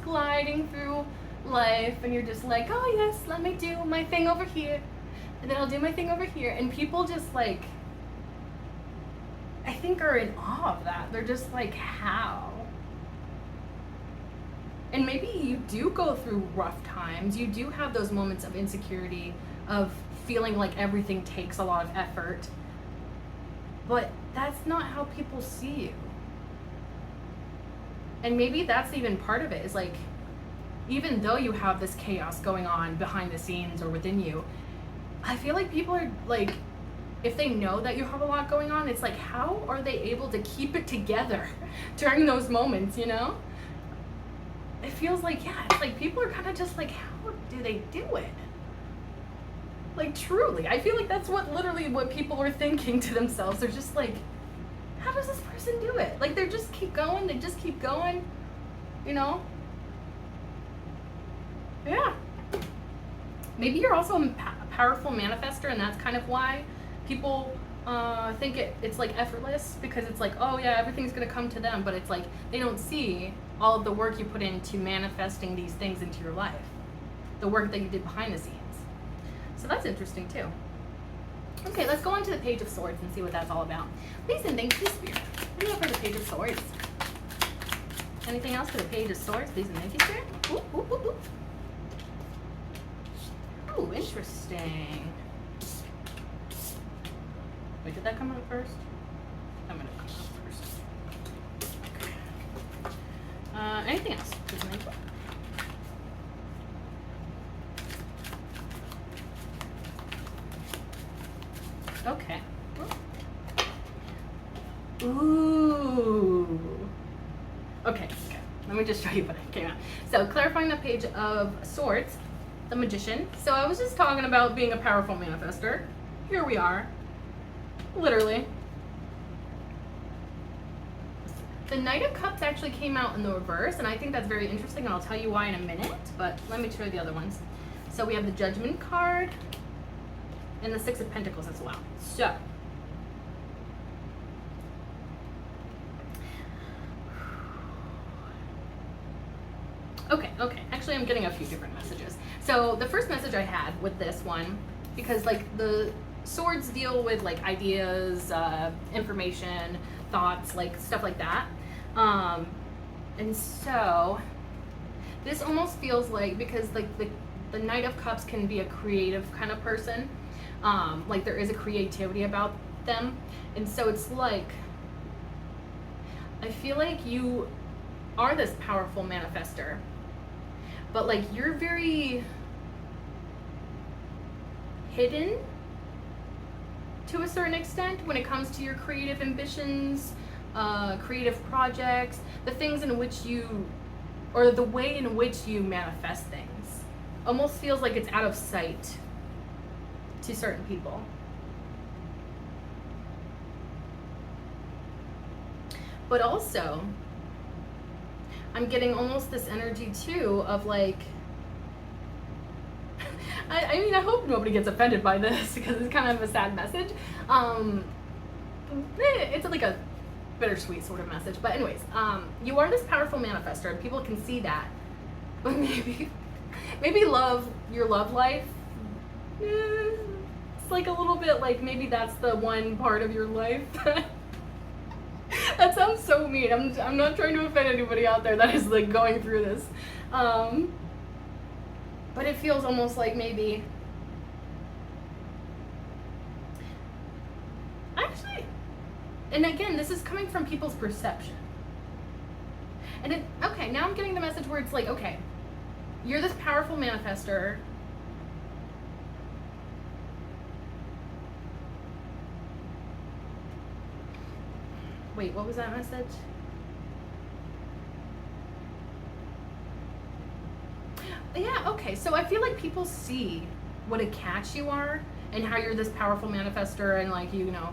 gliding through life and you're just like, oh yes, let me do my thing over here. And then I'll do my thing over here. And people just like, I think are in awe of that. They're just like, how? And maybe you do go through rough times. You do have those moments of insecurity, of feeling like everything takes a lot of effort. But that's not how people see you. And maybe that's even part of it, is like, even though you have this chaos going on behind the scenes or within you, I feel like people are like, if they know that you have a lot going on, it's like, how are they able to keep it together during those moments, you know? It feels like, yeah, it's like people are kind of just like, how do they do it? Like truly, I feel like that's literally what people are thinking to themselves. They're just like, how does this person do it? Like they just keep going, you know? Yeah. Maybe you're also a powerful manifester, and that's kind of why people think it's like effortless, because it's like, oh yeah, everything's gonna come to them, but it's like they don't see all of the work you put into manifesting these things into your life, the work that you did behind the scenes. So that's interesting too. Okay, let's go on to the Page of Swords and see what that's all about. Please and thank you, Spirit. What do you have for the Page of Swords? Anything else for the Page of Swords? Please and thank you, Spirit. Ooh, ooh, ooh, ooh. Ooh, interesting. Wait, did that come out first? I'm gonna come out first. Okay. Anything else? Please and thank you. Okay. Ooh. Okay. Let me just show you what came out. So, clarifying the Page of Swords, the Magician. So, I was just talking about being a powerful manifester. Here we are. Literally. The Knight of Cups actually came out in the reverse, and I think that's very interesting, and I'll tell you why in a minute, but let me show you the other ones. So we have the Judgment card and the Six of Pentacles as well. So, okay. Actually, I'm getting a few different messages. So the first message I had with this one, because like the swords deal with like ideas, information, thoughts, like stuff like that. And so this almost feels like, because like the Knight of Cups can be a creative kind of person. Like there is a creativity about them. And so it's like, I feel like you are this powerful manifester, but like you're very hidden to a certain extent when it comes to your creative ambitions, creative projects, the things in which you, or the way in which you manifest things. Almost feels like it's out of sight to certain people. But also, I'm getting almost this energy too of like, I mean, I hope nobody gets offended by this because it's kind of a sad message. It's like a bittersweet sort of message. But anyways, you are this powerful manifester and people can see that. But maybe your love life, it's like a little bit like maybe that's the one part of your life. That sounds so mean. I'm not trying to offend anybody out there that is like going through this. But it feels almost like maybe, actually, and again, this is coming from people's perception. And okay, now I'm getting the message where it's like, okay, you're this powerful manifester. Wait, what was that message? Yeah, okay, so I feel like people see what a catch you are and how you're this powerful manifester and like, you know,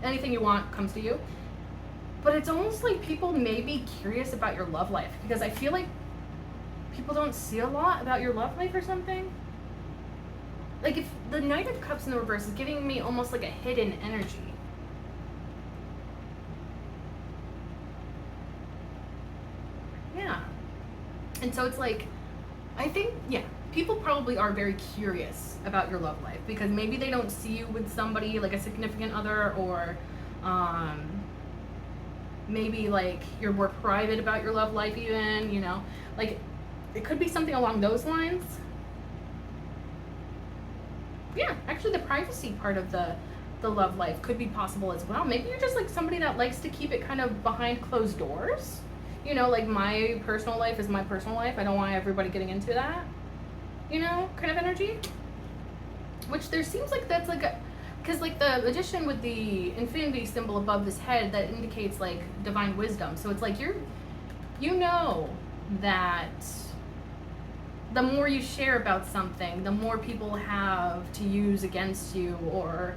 anything you want comes to you. But it's almost like people may be curious about your love life because I feel like people don't see a lot about your love life or something. Like if the Knight of Cups in the reverse is giving me almost like a hidden energy. Yeah. And so it's like, I think, yeah, people probably are very curious about your love life because maybe they don't see you with somebody like a significant other, or maybe like you're more private about your love life even, you know, like it could be something along those lines. Yeah, actually the privacy part of the love life could be possible as well. Maybe you're just like somebody that likes to keep it kind of behind closed doors. You know, like my personal life is my personal life. I don't want everybody getting into that, you know, kind of energy. Which there seems like that's like a, because like the Magician with the infinity symbol above his head, that indicates like divine wisdom. So it's like you know that the more you share about something, the more people have to use against you, or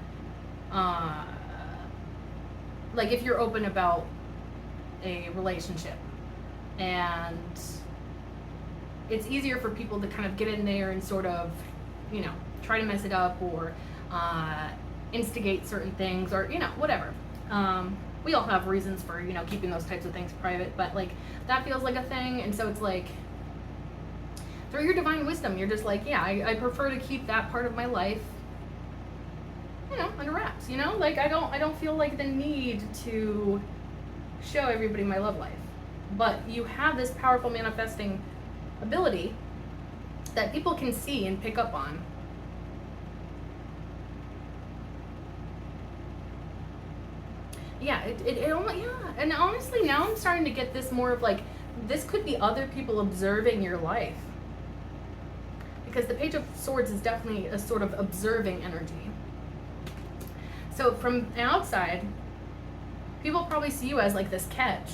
like if you're open about a relationship, and it's easier for people to kind of get in there and sort of, you know, try to mess it up, or instigate certain things, or, you know, whatever. We all have reasons for, you know, keeping those types of things private, but like that feels like a thing. And so it's like through your divine wisdom, you're just like, yeah, I prefer to keep that part of my life, you know, under wraps, you know, like I don't feel like the need to show everybody my love life. But you have this powerful manifesting ability that people can see and pick up on. Yeah, it only, yeah. And honestly, now I'm starting to get this more of like, this could be other people observing your life. Because the Page of Swords is definitely a sort of observing energy. So from outside, people probably see you as like this catch.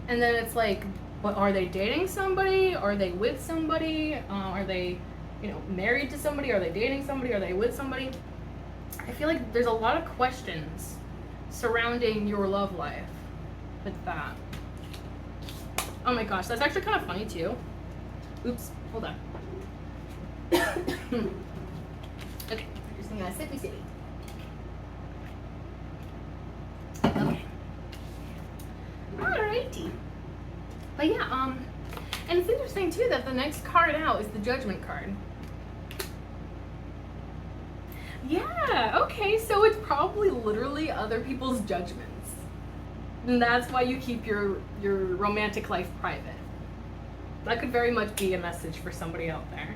And then it's like, what, are they dating somebody? Are they with somebody? Are they, you know, married to somebody? Are they dating somebody? Are they with somebody? I feel like there's a lot of questions surrounding your love life. with that. Oh my gosh, that's actually kind of funny too. Oops, hold on. Okay, just gonna sippy sippy. Okay. Alrighty. But yeah, and it's interesting too that the next card out is the Judgment card. Yeah, okay, so it's probably literally other people's judgments. And that's why you keep your romantic life private. That could very much be a message for somebody out there.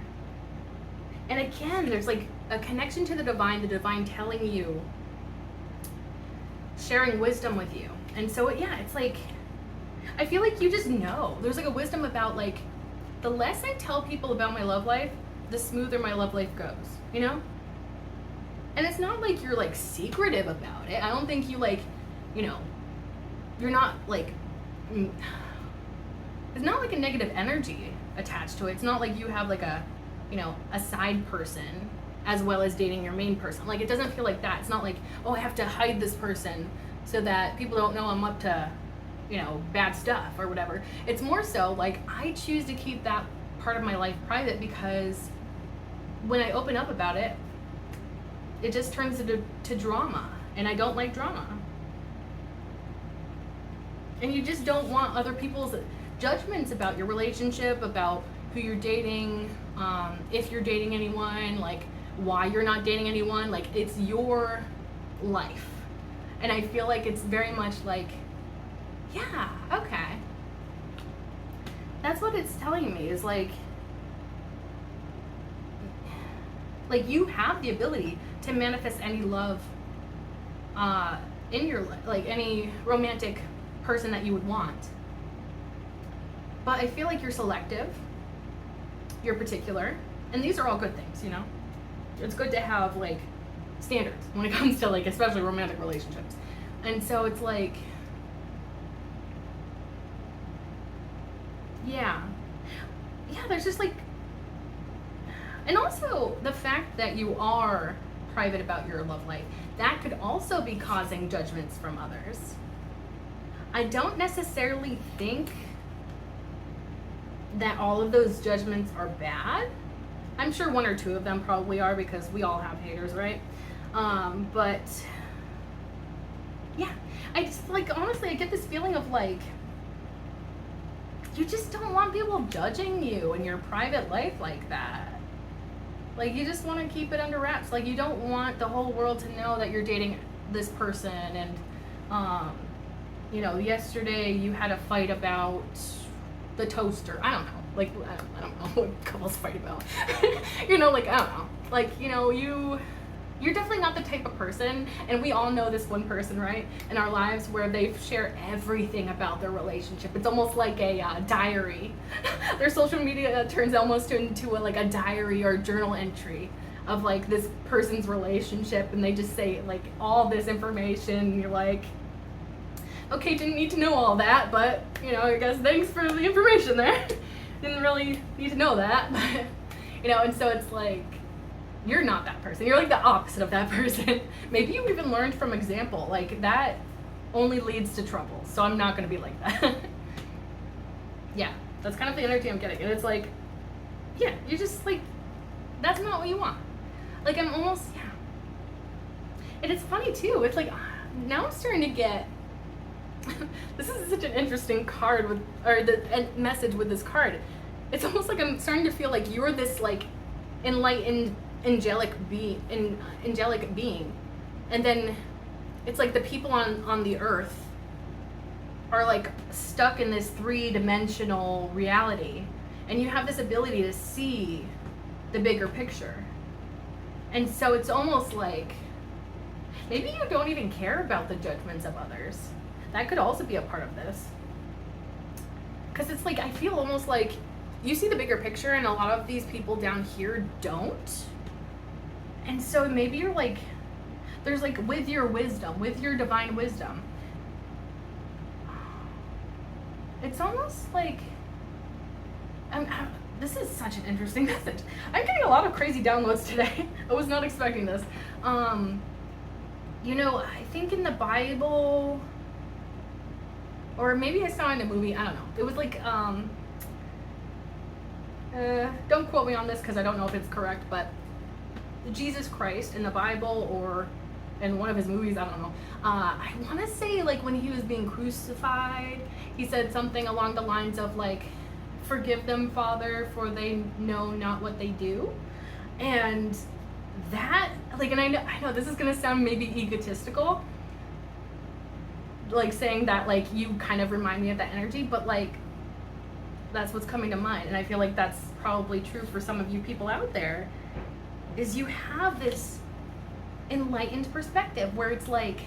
And again, there's like a connection to the divine telling you, sharing wisdom with you. And so yeah, it's like, I feel like you just know. There's like a wisdom about like, the less I tell people about my love life, the smoother my love life goes, you know? And it's not like you're like secretive about it. I don't think you like, you know, you're not like, it's not like a negative energy attached to it. It's not like you have like a, you know, a side person as well as dating your main person. Like it doesn't feel like that. It's not like, oh, I have to hide this person so that people don't know I'm up to, you know, bad stuff or whatever. It's more so like I choose to keep that part of my life private because when I open up about it, it just turns into drama, and I don't like drama. And you just don't want other people's judgments about your relationship, about who you're dating, if you're dating anyone, like why you're not dating anyone. Like it's your life. And I feel like it's very much like, yeah, okay. That's what it's telling me is like you have the ability to manifest any love in your life, like any romantic person that you would want. But I feel like you're selective, you're particular, and these are all good things, you know? It's good to have like standards when it comes to like especially romantic relationships. And so it's like, yeah, there's just like, and also the fact that you are private about your love life, that could also be causing judgments from others. I don't necessarily think that all of those judgments are bad. I'm sure one or two of them probably are because we all have haters, right? But yeah, I just like, honestly, I get this feeling of like, you just don't want people judging you in your private life like that. Like you just want to keep it under wraps. Like you don't want the whole world to know that you're dating this person and, you know, yesterday you had a fight about the toaster. I don't know. Like, I don't know what couples fight about. You know, like, I don't know. Like, you know, you're definitely not the type of person, and we all know this one person, right, in our lives where they share everything about their relationship. It's almost like a diary. Their social media turns almost into a diary or journal entry of like this person's relationship, and they just say like all this information, and you're like, okay, didn't need to know all that, but you know, I guess thanks for the information there. Didn't really need to know that, but you know, and so it's like, you're not that person. You're like the opposite of that person. Maybe you even learned from example. Like that only leads to trouble. So I'm not gonna be like that. Yeah, that's kind of the energy I'm getting. And it's like, yeah, you're just like, that's not what you want. Like I'm almost, yeah. And it's funny too. It's like, now I'm starting to get, this is such an interesting card with, or the message with this card. It's almost like I'm starting to feel like you're this like enlightened angelic being, and then it's like the people on the earth are like stuck in this 3-dimensional reality, and you have this ability to see the bigger picture. And so it's almost like maybe you don't even care about the judgments of others. That could also be a part of this, because it's like I feel almost like you see the bigger picture and a lot of these people down here don't. And so maybe you're like, there's like, with your wisdom, with your divine wisdom, it's almost like, this is such an interesting message. I'm getting a lot of crazy downloads today. I was not expecting this. You know, I think in the Bible, or maybe I saw it in a movie. I don't know. It was like don't quote me on this because I don't know if it's correct, but Jesus Christ in the Bible or in one of his movies, I don't know. I want to say like when he was being crucified, he said something along the lines of like, "Forgive them, Father, for they know not what they do." And that, like, and I know this is gonna sound maybe egotistical, like saying that like you kind of remind me of that energy, but like that's what's coming to mind, and I feel like that's probably true for some of you people out there. Is you have this enlightened perspective where it's like,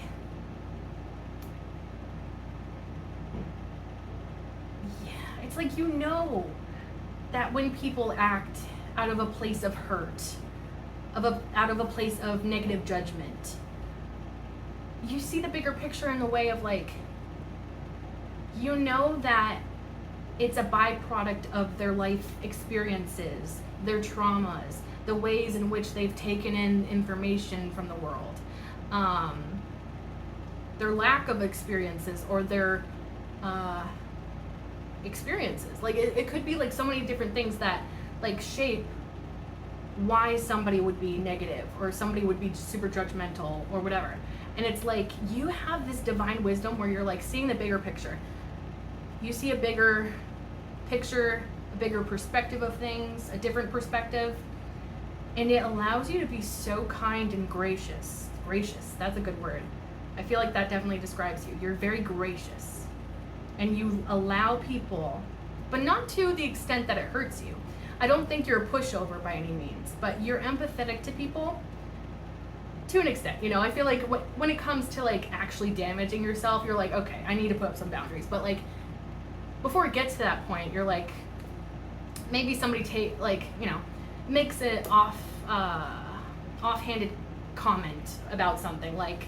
yeah, it's like you know that when people act out of a place of hurt, out of a place of negative judgment, you see the bigger picture in the way of like, you know that it's a byproduct of their life experiences, their traumas, the ways in which they've taken in information from the world, their lack of experiences or their experiences. Like it could be like so many different things that like shape why somebody would be negative or somebody would be super judgmental or whatever. And it's like you have this divine wisdom where you're like seeing the bigger picture. You see a bigger picture, a bigger perspective of things, a different perspective, and it allows you to be so kind and gracious. Gracious, that's a good word. I feel like that definitely describes you. You're very gracious, and you allow people, but not to the extent that it hurts you. I don't think you're a pushover by any means, but you're empathetic to people to an extent. You know, I feel like when it comes to like actually damaging yourself, you're like, okay, I need to put up some boundaries. But like before it gets to that point, you're like, maybe somebody makes it offhanded comment about something like,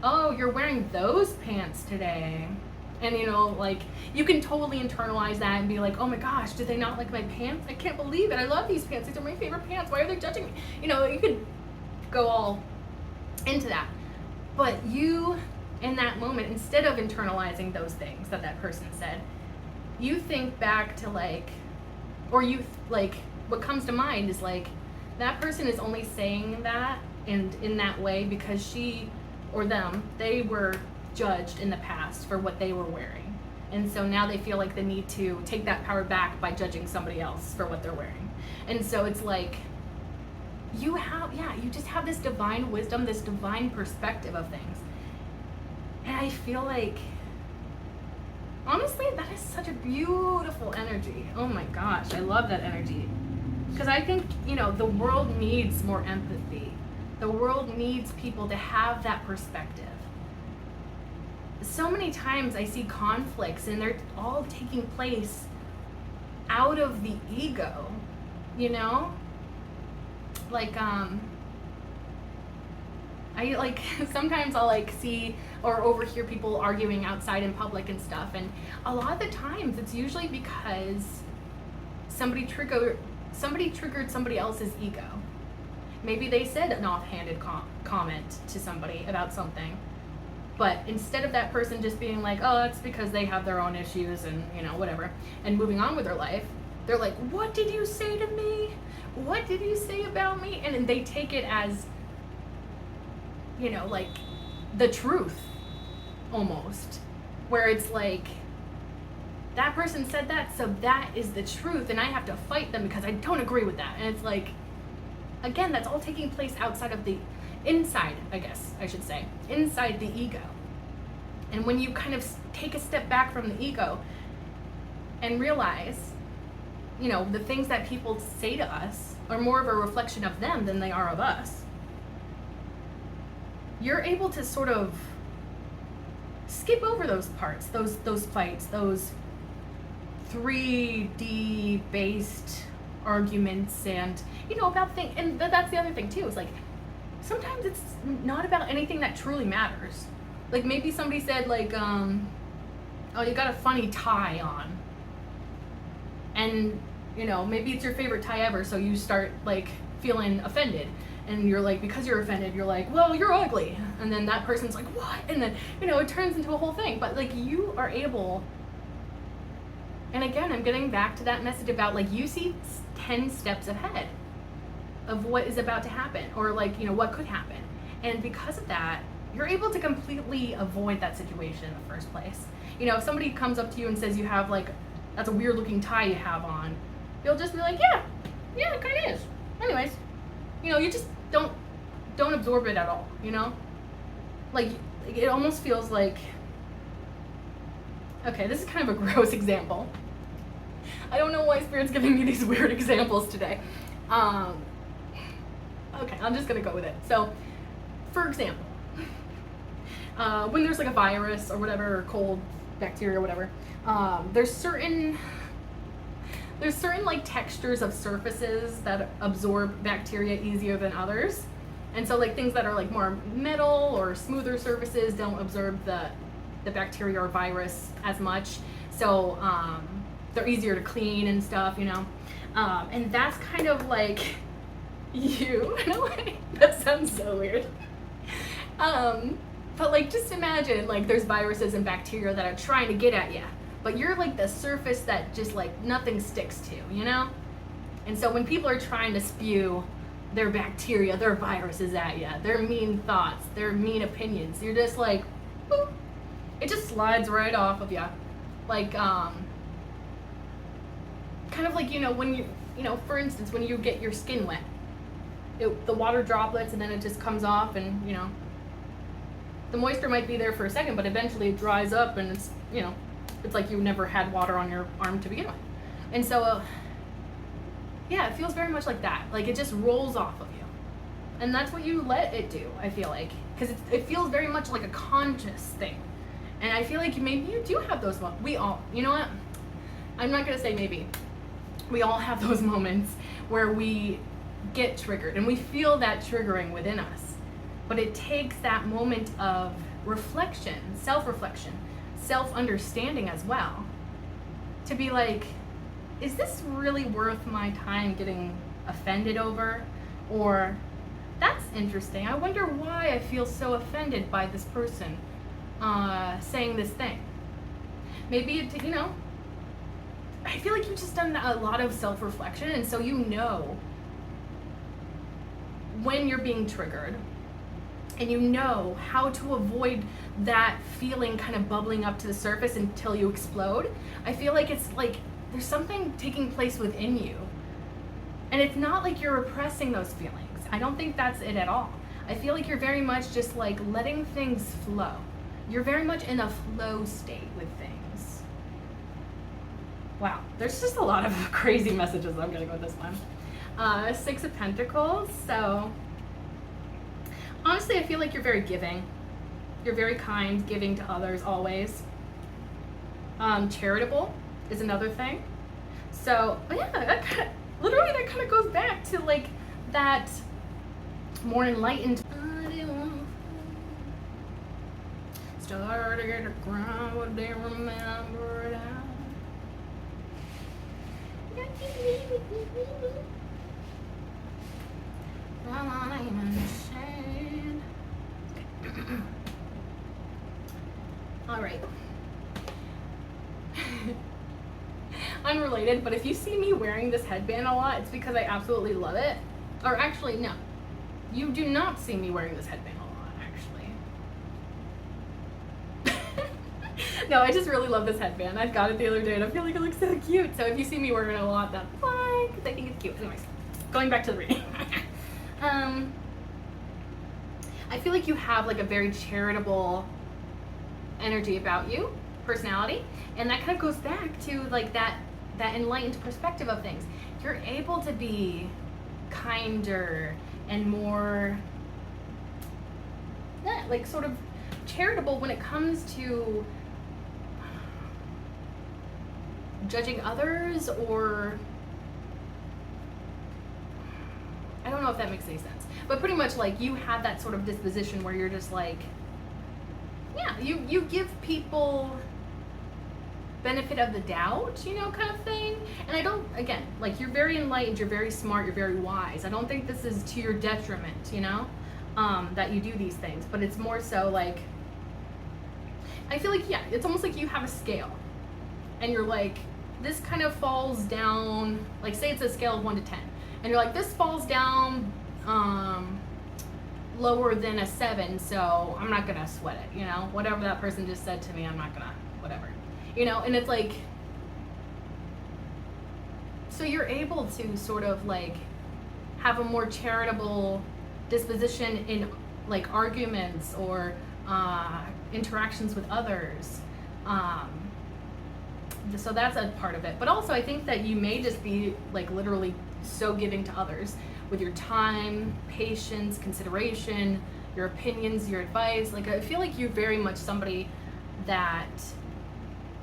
oh, you're wearing those pants today. And you know, like you can totally internalize that and be like, oh my gosh, do they not like my pants? I can't believe it. I love these pants. These are my favorite pants. Why are they judging me? You know, you could go all into that. But you, in that moment, instead of internalizing those things that person said, you think back to like, or you like, what comes to mind is like, that person is only saying that and in that way because she or them, they were judged in the past for what they were wearing. And so now they feel like they need to take that power back by judging somebody else for what they're wearing. And so it's like, you just have this divine wisdom, this divine perspective of things. And I feel like, honestly, that is such a beautiful energy. Oh my gosh, I love that energy. Because I think, you know, the world needs more empathy. The world needs people to have that perspective. So many times I see conflicts and they're all taking place out of the ego, you know? Like, I like, sometimes I'll like see or overhear people arguing outside in public and stuff, and a lot of the times it's usually because somebody triggered somebody else's ego. Maybe they said an offhanded comment to somebody about something, but instead of that person just being like, oh, that's because they have their own issues and, you know, whatever, and moving on with their life, they're like, what did you say to me? What did you say about me? And they take it as, you know, like the truth almost, where it's like, that person said that, so that is the truth, and I have to fight them because I don't agree with that. And it's like, again, that's all taking place outside of the inside, I guess I should say, inside the ego. And when you kind of take a step back from the ego and realize, you know, the things that people say to us are more of a reflection of them than they are of us, you're able to sort of skip over those parts, those fights, those 3D based arguments, and you know, about things. And that's the other thing too, is like sometimes it's not about anything that truly matters. Like maybe somebody said like, oh, you got a funny tie on, and you know, maybe it's your favorite tie ever, so you start like feeling offended. And you're like, because you're offended, you're like, well, you're ugly. And then that person's like, what? And then, it turns into a whole thing. But like, you are able, and again, I'm getting back to that message about like, you see 10 steps ahead of what is about to happen, or like, what could happen. And because of that, you're able to completely avoid that situation in the first place. If somebody comes up to you and says you have like, that's a weird looking tie you have on, you'll just be like, yeah, it kind of is. Anyways, you just don't absorb it at all, Like, it almost feels like, okay, this is kind of a gross example. I don't know why Spirit's giving me these weird examples today. Okay, I'm just gonna go with it. So, for example, when there's like a virus or whatever, or cold bacteria or whatever, there's certain like textures of surfaces that absorb bacteria easier than others. And so like things that are like more metal or smoother surfaces don't absorb the bacteria or virus as much. So they're easier to clean and stuff, and that's kind of like you in a way. That sounds so weird. But like, just imagine like there's viruses and bacteria that are trying to get at you, but you're like the surface that just like nothing sticks to, And so when people are trying to spew their bacteria, their viruses at you, their mean thoughts, their mean opinions, you're just like, boop, it just slides right off of you. Like, kind of like, when you, for instance, when you get your skin wet, the water droplets and then it just comes off, and, the moisture might be there for a second, but eventually it dries up, and it's, it's like you never had water on your arm to begin with. And so, yeah, it feels very much like that. Like, it just rolls off of you. And that's what you let it do, I feel like. Because it feels very much like a conscious thing. And I feel like maybe you do have those moments. We all, you know what? I'm not going to say maybe. We all have those moments where we get triggered. And we feel that triggering within us. But it takes that moment of reflection, self-reflection, self-understanding as well, to be like, is this really worth my time getting offended over? Or, that's interesting. I wonder why I feel so offended by this person saying this thing. Maybe it, I feel like you've just done a lot of self-reflection, and so when you're being triggered, and how to avoid that feeling kind of bubbling up to the surface until you explode. I feel like it's like there's something taking place within you. And it's not like you're repressing those feelings. I don't think that's it at all. I feel like you're very much just like letting things flow. You're very much in a flow state with things. Wow, there's just a lot of crazy messages. I'm gonna go with this one. 6 of Pentacles, so honestly, I feel like you're very giving. You're very kind, giving to others always. Charitable is another thing. So, yeah, that kind of goes back to like that more enlightened. Started to cry what they remembered. All right. Unrelated, but if you see me wearing this headband a lot, it's because I absolutely love it. Or actually, no. You do not see me wearing this headband a lot, actually. No, I just really love this headband. I got it the other day and I feel like it looks so cute. So if you see me wearing it a lot, that's why, because I think it's cute. Anyways, going back to the reading. I feel like you have like a very charitable energy about you, personality, and that kind of goes back to like that enlightened perspective of things. You're able to be kinder and more like sort of charitable when it comes to judging others, or I don't know if that makes any sense, but pretty much like you have that sort of disposition where you're just like, yeah, you give people benefit of the doubt, you know, kind of thing. And I don't, again, like, you're very enlightened, you're very smart, you're very wise. I don't think this is to your detriment, you know, that you do these things. But it's more so like, I feel like, yeah, it's almost like you have a scale. And you're like, this kind of falls down, like, say it's a scale of 1 to 10. And you're like, this falls down lower than a 7, so I'm not gonna sweat it, you know? Whatever that person just said to me, I'm not gonna, whatever. You know, and it's like, so you're able to sort of like have a more charitable disposition in like arguments or interactions with others. So that's a part of it. But also I think that you may just be like literally so giving to others with your time, patience, consideration, your opinions, your advice. Like, I feel like you're very much somebody that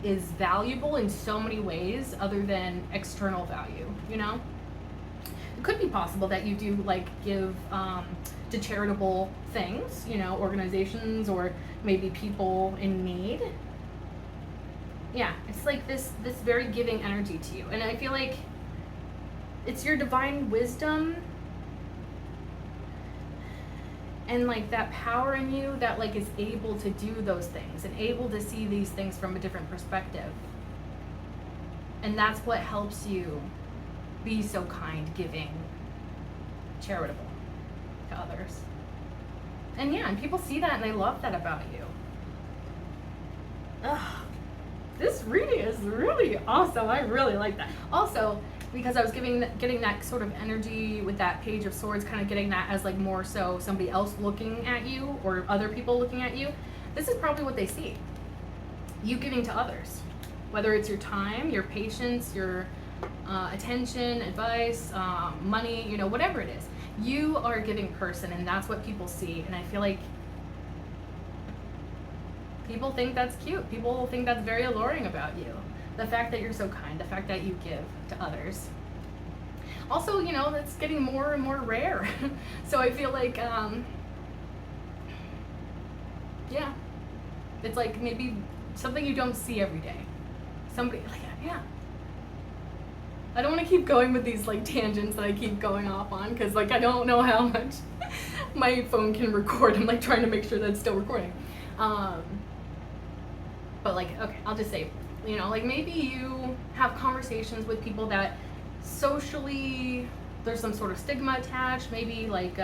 is valuable in so many ways other than external value, you know? It could be possible that you do like give to charitable things, you know, organizations or maybe people in need. Yeah, it's like this very giving energy to you. And I feel like it's your divine wisdom and like that power in you that like is able to do those things and able to see these things from a different perspective. And that's what helps you be so kind, giving, charitable to others. And yeah, and people see that and they love that about you. Ugh. This reading is really awesome. I really like that. Also, because I was getting that sort of energy with that Page of Swords, kind of getting that as like more so somebody else looking at you or other people looking at you. This is probably what they see. You giving to others. Whether it's your time, your patience, your attention, advice, money, you know, whatever it is. You are a giving person and that's what people see. And I feel like people think that's cute. People think that's very alluring about you. The fact that you're so kind, the fact that you give to others. Also, you know, that's getting more and more rare. So I feel like, yeah, it's like maybe something you don't see every day. Somebody, like, yeah. I don't want to keep going with these like tangents that I keep going off on because like I don't know how much my phone can record. I'm like trying to make sure that it's still recording. But like, okay, I'll just say, you know, like maybe you have conversations with people that socially there's some sort of stigma attached. Maybe like,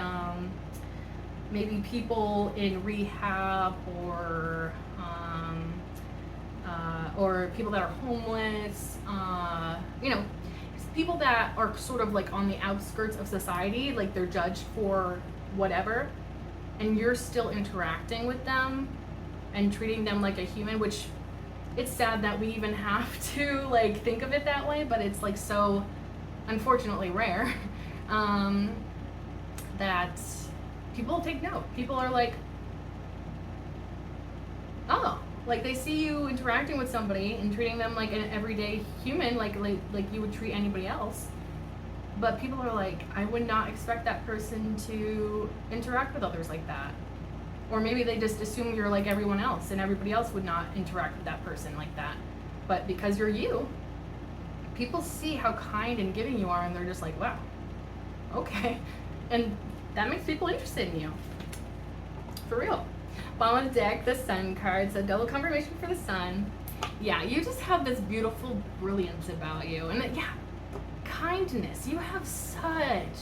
maybe people in rehab or people that are homeless, you know, people that are sort of like on the outskirts of society, like they're judged for whatever, and you're still interacting with them and treating them like a human, which it's sad that we even have to like think of it that way, but it's like so unfortunately rare that people take note. People are like, oh, like they see you interacting with somebody and treating them like an everyday human, like you would treat anybody else. But people are like, I would not expect that person to interact with others like that. Or maybe they just assume you're like everyone else and everybody else would not interact with that person like that. But because you're you, people see how kind and giving you are and they're just like, wow, okay. And that makes people interested in you. For real. Bottom of the deck, the Sun card, so double confirmation for the Sun. Yeah, you just have this beautiful brilliance about you. And yeah, kindness. You have such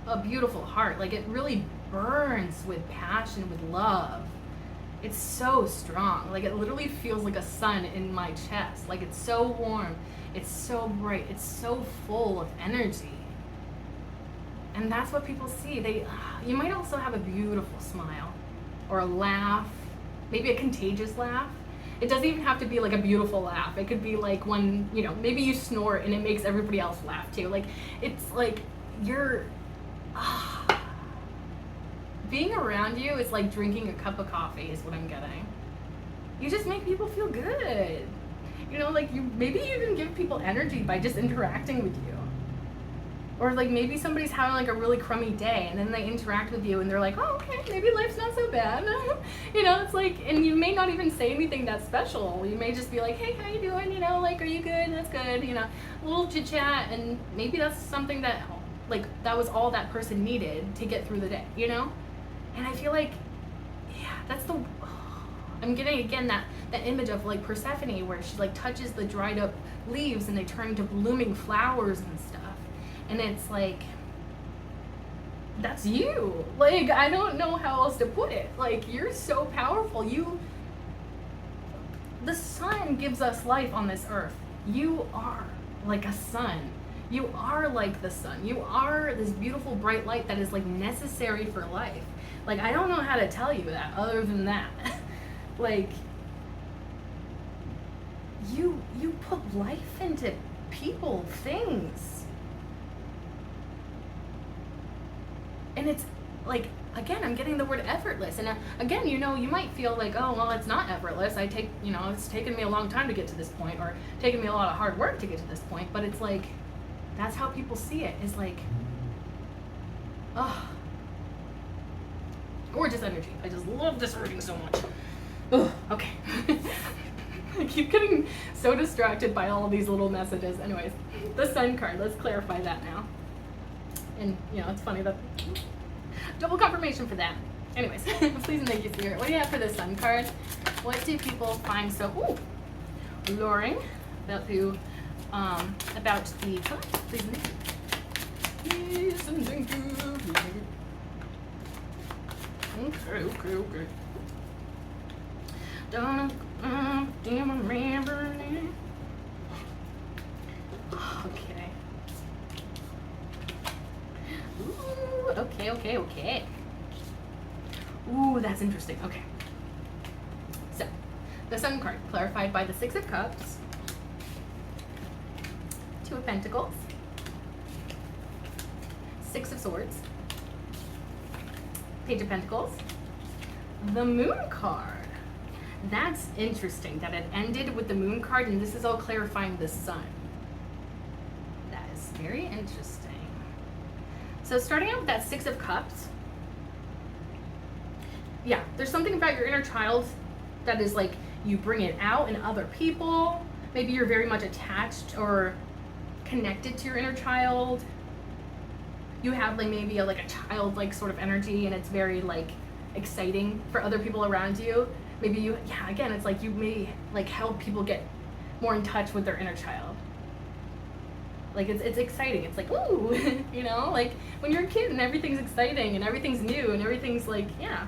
a beautiful heart. Like it really burns with passion, with love. It's so strong. Like it literally feels like a sun in my chest. Like it's so warm. It's so bright. It's so full of energy. And that's what people see. You might also have a beautiful smile or a laugh, maybe a contagious laugh. It doesn't even have to be like a beautiful laugh. It could be like when, you know, maybe you snort and it makes everybody else laugh too. Like it's like you're being around you is like drinking a cup of coffee is what I'm getting. You just make people feel good. You know, like maybe you even give people energy by just interacting with you. Or like maybe somebody's having like a really crummy day and then they interact with you and they're like, oh, okay, maybe life's not so bad. You know, it's like, and you may not even say anything that special. You may just be like, hey, how you doing? You know, like, are you good? That's good. You know, a little chit chat, and maybe that's something that, like, that was all that person needed to get through the day, you know? And I feel like, yeah, that's the, I'm getting again that image of like Persephone where she like touches the dried up leaves and they turn into blooming flowers and stuff. And it's like, that's you. Like, I don't know how else to put it. Like, you're so powerful. The sun gives us life on this earth. You are like a sun. You are like the sun. You are this beautiful bright light that is like necessary for life. Like, I don't know how to tell you that other than that. Like, you put life into people, things. And it's like, again, I'm getting the word effortless. And again, you know, you might feel like, oh, well, it's not effortless. It's taken me a long time to get to this point, or taken me a lot of hard work to get to this point. But it's like, that's how people see it. It's like, oh, gorgeous energy. I just love this reading so much. Oh, okay. I keep getting so distracted by all of these little messages. Anyways, the Sun card, let's clarify that now. And, you know, it's funny that double confirmation for that. Anyways, please and thank you, Spirit. What do you have for the Sun card? What do people find so alluring about the color? Please and thank you. Please and thank you. Okay. Don't remember it. Okay. Ooh, okay. Ooh, that's interesting. Okay. So, the Sun card, clarified by the Six of Cups, Two of Pentacles, Six of Swords, Page of Pentacles, the Moon card. That's interesting that it ended with the Moon card, and this is all clarifying the Sun. That is very interesting. So starting out with that Six of Cups, yeah, there's something about your inner child that is like, you bring it out in other people. Maybe you're very much attached or connected to your inner child. You have like maybe a childlike sort of energy, and it's very like exciting for other people around you. Maybe again, it's like you may like help people get more in touch with their inner child. Like it's exciting. It's like, ooh, you know, like when you're a kid and everything's exciting and everything's new and everything's like, yeah.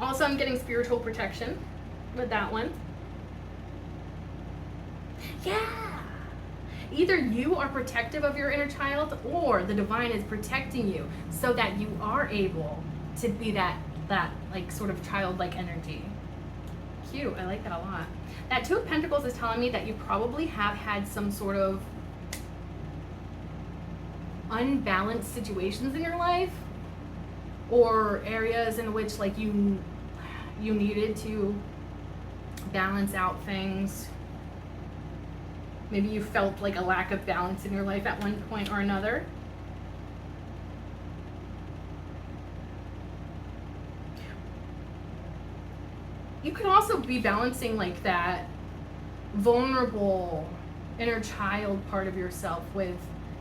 Also, I'm getting spiritual protection with that one. Yeah. Either you are protective of your inner child, or the divine is protecting you so that you are able to be that like sort of childlike energy. Cute. I like that a lot. That Two of Pentacles is telling me that you probably have had some sort of unbalanced situations in your life, or areas in which like you needed to balance out things. Maybe you felt like a lack of balance in your life at one point or another. You could also be balancing like that vulnerable inner child part of yourself with,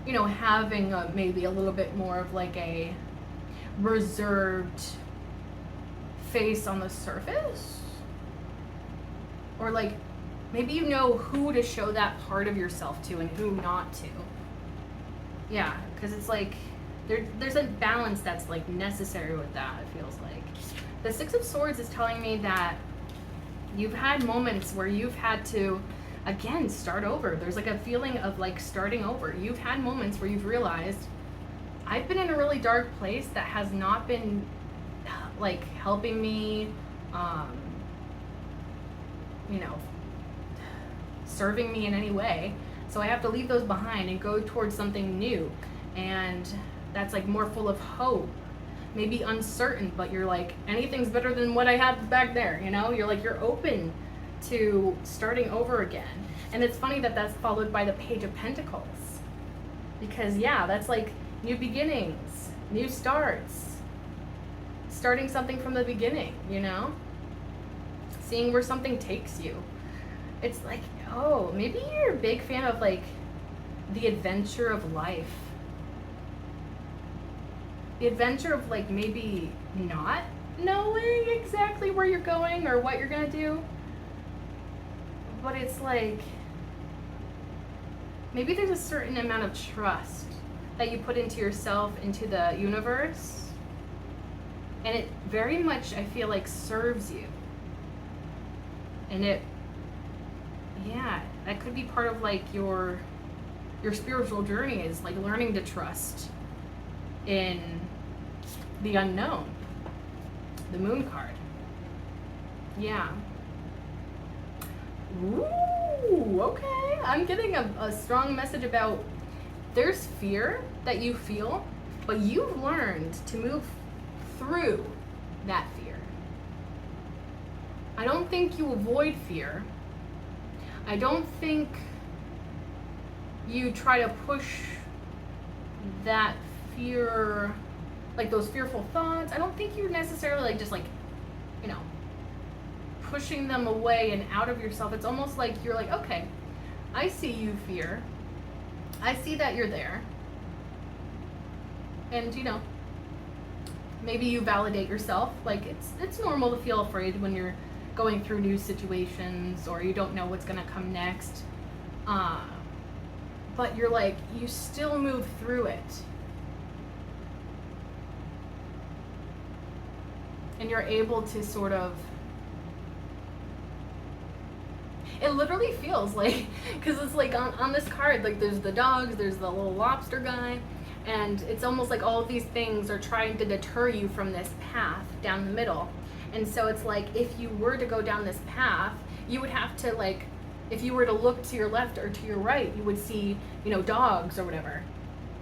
you know, having maybe a little bit more of like a reserved face on the surface. Or like, maybe you know who to show that part of yourself to and who not to. Yeah, because it's like, there's a balance that's like necessary with that, it feels like. The Six of Swords is telling me that you've had moments where you've had to, again, start over. There's like a feeling of like starting over. You've had moments where you've realized, I've been in a really dark place that has not been like helping me, you know, serving me in any way. So I have to leave those behind and go towards something new. And that's like more full of hope. Maybe uncertain, but you're like, anything's better than what I had back there, you know? You're like, you're open to starting over again. And it's funny that that's followed by the Page of Pentacles. Because yeah, that's like new beginnings, new starts, starting something from the beginning, you know? Seeing where something takes you. It's like, oh, maybe you're a big fan of like the adventure of life. The adventure of like maybe not knowing exactly where you're going or what you're gonna do. But it's like, maybe there's a certain amount of trust that you put into yourself, into the universe, and it very much, I feel like, serves you. And it, yeah, that could be part of like your spiritual journey, is like learning to trust in the unknown. The moon card. Yeah. Ooh, okay. I'm getting a strong message about there's fear that you feel, but you've learned to move through that fear. I don't think you avoid fear. I don't think you try to push that fear, like those fearful thoughts. I don't think you're necessarily like just like, you know, pushing them away and out of yourself. It's almost like you're like, okay, I see you, fear. I see that you're there. And you know, maybe you validate yourself. Like it's normal to feel afraid when you're going through new situations or you don't know what's gonna come next. But you're like, you still move through it. And you're able to sort of, it literally feels like, because it's like on this card, like there's the dogs, there's the little lobster guy, and it's almost like all of these things are trying to deter you from this path down the middle. And so it's like, if you were to go down this path, you would have to like, if you were to look to your left or to your right, you would see, you know, dogs or whatever.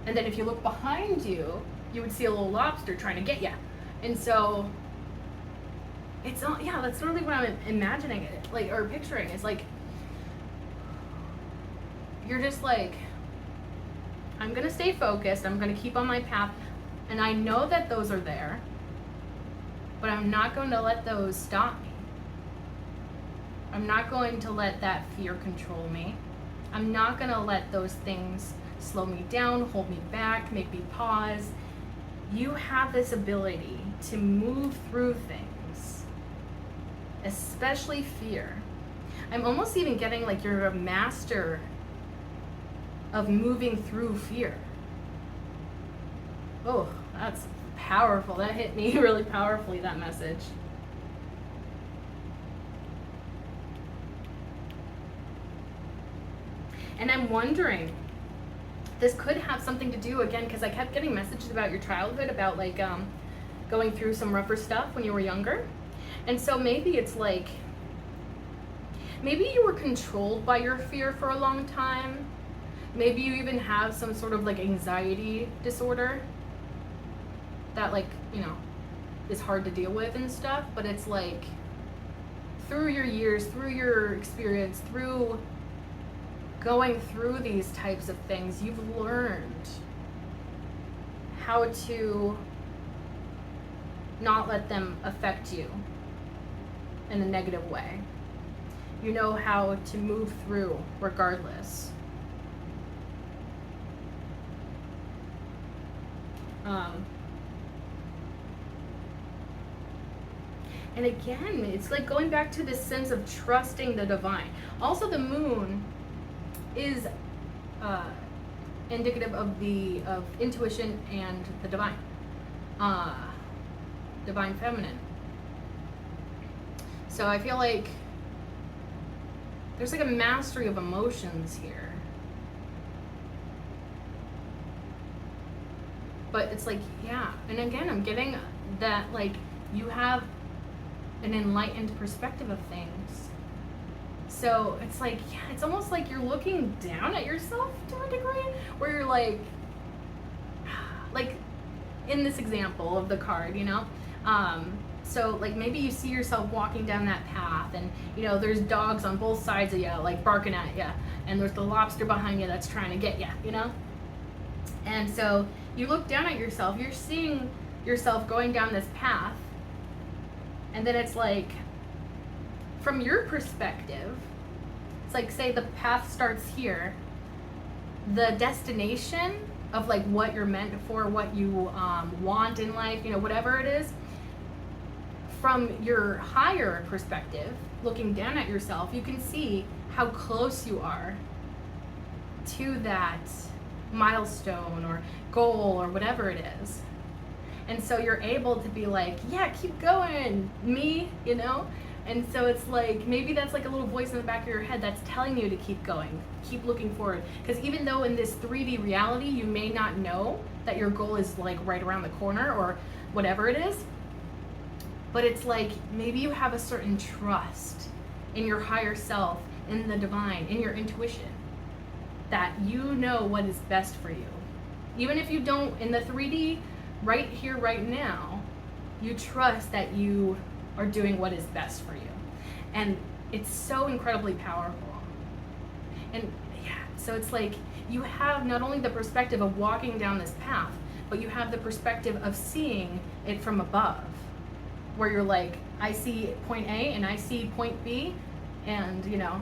And then if you look behind you, you would see a little lobster trying to get you. And so it's not, yeah, that's really what I'm imagining it, like, or picturing. It's like, you're just like, I'm gonna stay focused, I'm gonna keep on my path, and I know that those are there, but I'm not going to let those stop me. I'm not going to let that fear control me. I'm not gonna let those things slow me down, hold me back, make me pause. You have this ability to move through things, especially fear. I'm almost even getting like you're a master of moving through fear. Oh, that's powerful. That hit me really powerfully, that message. And I'm wondering, this could have something to do, again, because I kept getting messages about your childhood, about like going through some rougher stuff when you were younger. And so maybe it's like, maybe you were controlled by your fear for a long time. Maybe you even have some sort of like anxiety disorder that, like, you know, is hard to deal with and stuff. But it's like, through your years, through your experience, through going through these types of things, you've learned how to not let them affect you in a negative way. You know how to move through regardless. And again, it's like going back to this sense of trusting the divine. Also, the moon is indicative of intuition and the divine, divine feminine. So I feel like there's like a mastery of emotions here. But it's like, yeah, and again, I'm getting that like you have an enlightened perspective of things. So it's like, yeah, it's almost like you're looking down at yourself to a degree, where you're like in this example of the card, you know? So like maybe you see yourself walking down that path, and you know, there's dogs on both sides of you, like barking at you, and there's the lobster behind you that's trying to get you, you know? And so you look down at yourself, you're seeing yourself going down this path, and then it's like, from your perspective, it's like, say the path starts here, the destination of like what you're meant for, what you want in life, you know, whatever it is, from your higher perspective, looking down at yourself, you can see how close you are to that milestone or goal or whatever it is. And so you're able to be like, yeah, keep going, me, you know? And so it's like, maybe that's like a little voice in the back of your head that's telling you to keep going, keep looking forward. Because even though in this 3D reality, you may not know that your goal is like right around the corner or whatever it is, but it's like, maybe you have a certain trust in your higher self, in the divine, in your intuition, that you know what is best for you. Even if you don't, in the 3D, right here, right now, you trust that you are doing what is best for you. And it's so incredibly powerful. And yeah, so it's like, you have not only the perspective of walking down this path, but you have the perspective of seeing it from above, where you're like, I see point A and I see point B, and you know,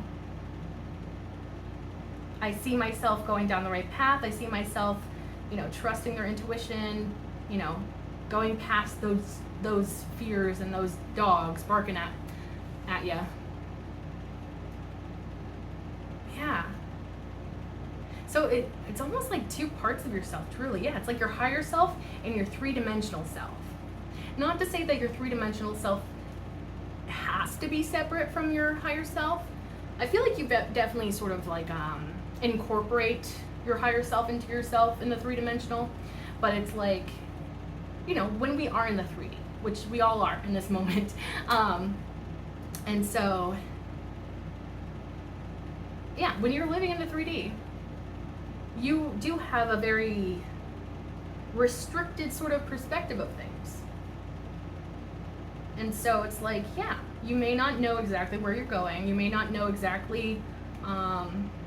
I see myself going down the right path. I see myself, you know, trusting their intuition, you know, going past those fears and those dogs barking at you. Yeah. So it's almost like two parts of yourself, truly. Yeah, it's like your higher self and your three-dimensional self. Not to say that your three-dimensional self has to be separate from your higher self. I feel like you definitely sort of like incorporate your higher self into yourself in the three-dimensional, but it's like, you know, when we are in the 3D, which we all are in this moment, and so, yeah, when you're living in the 3D, you do have a very restricted sort of perspective of things. And so it's like, yeah, you may not know exactly where you're going. You may not know exactly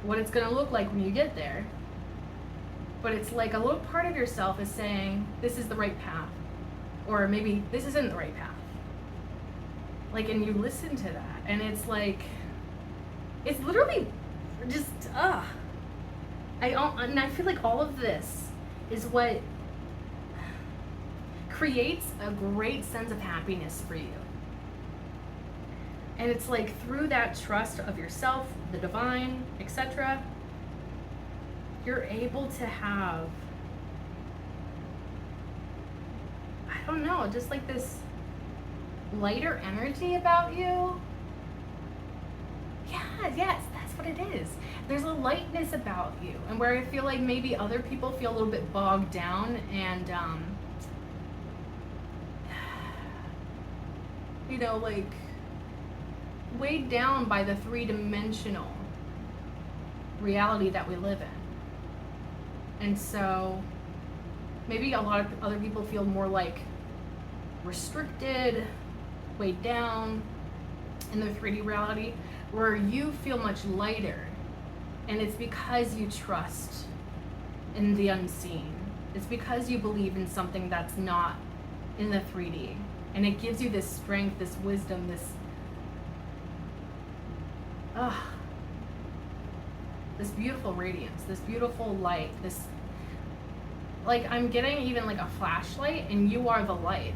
what it's going to look like when you get there. But it's like a little part of yourself is saying, this is the right path. Or maybe this isn't the right path. Like, and you listen to that. And it's like, it's literally just, and I feel like all of this is what creates a great sense of happiness for you. And it's like, through that trust of yourself, the divine, etc., you're able to have, I don't know, just like this lighter energy about you. Yeah, yes, that's what it is. There's a lightness about you, and where I feel like maybe other people feel a little bit bogged down and you know, like weighed down by the three-dimensional reality that we live in. And so maybe a lot of other people feel more like restricted, weighed down in their 3D reality, where you feel much lighter. And it's because you trust in the unseen. It's because you believe in something that's not in the 3D. And it gives you this strength, this wisdom, this beautiful radiance, this beautiful light, this, like, I'm getting even like a flashlight, and you are the light.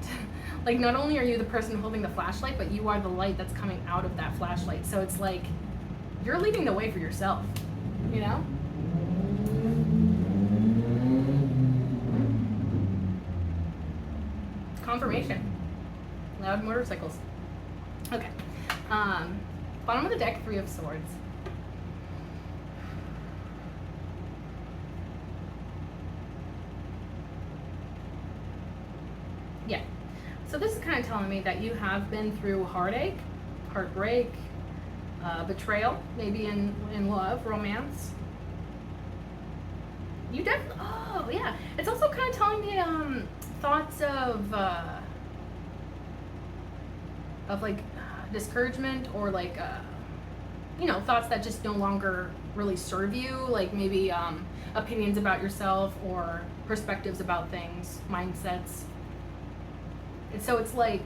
Like, not only are you the person holding the flashlight, but you are the light that's coming out of that flashlight. So it's like, you're leading the way for yourself, you know? Confirmation. Loud motorcycles. Okay. Bottom of the deck, 3 of Swords. Yeah. So this is kind of telling me that you have been through heartache, heartbreak, betrayal, maybe in love, romance. You definitely, oh yeah. It's also kind of telling me thoughts of like discouragement, or like thoughts that just no longer really serve you, like maybe opinions about yourself or perspectives about things, mindsets. And so it's like,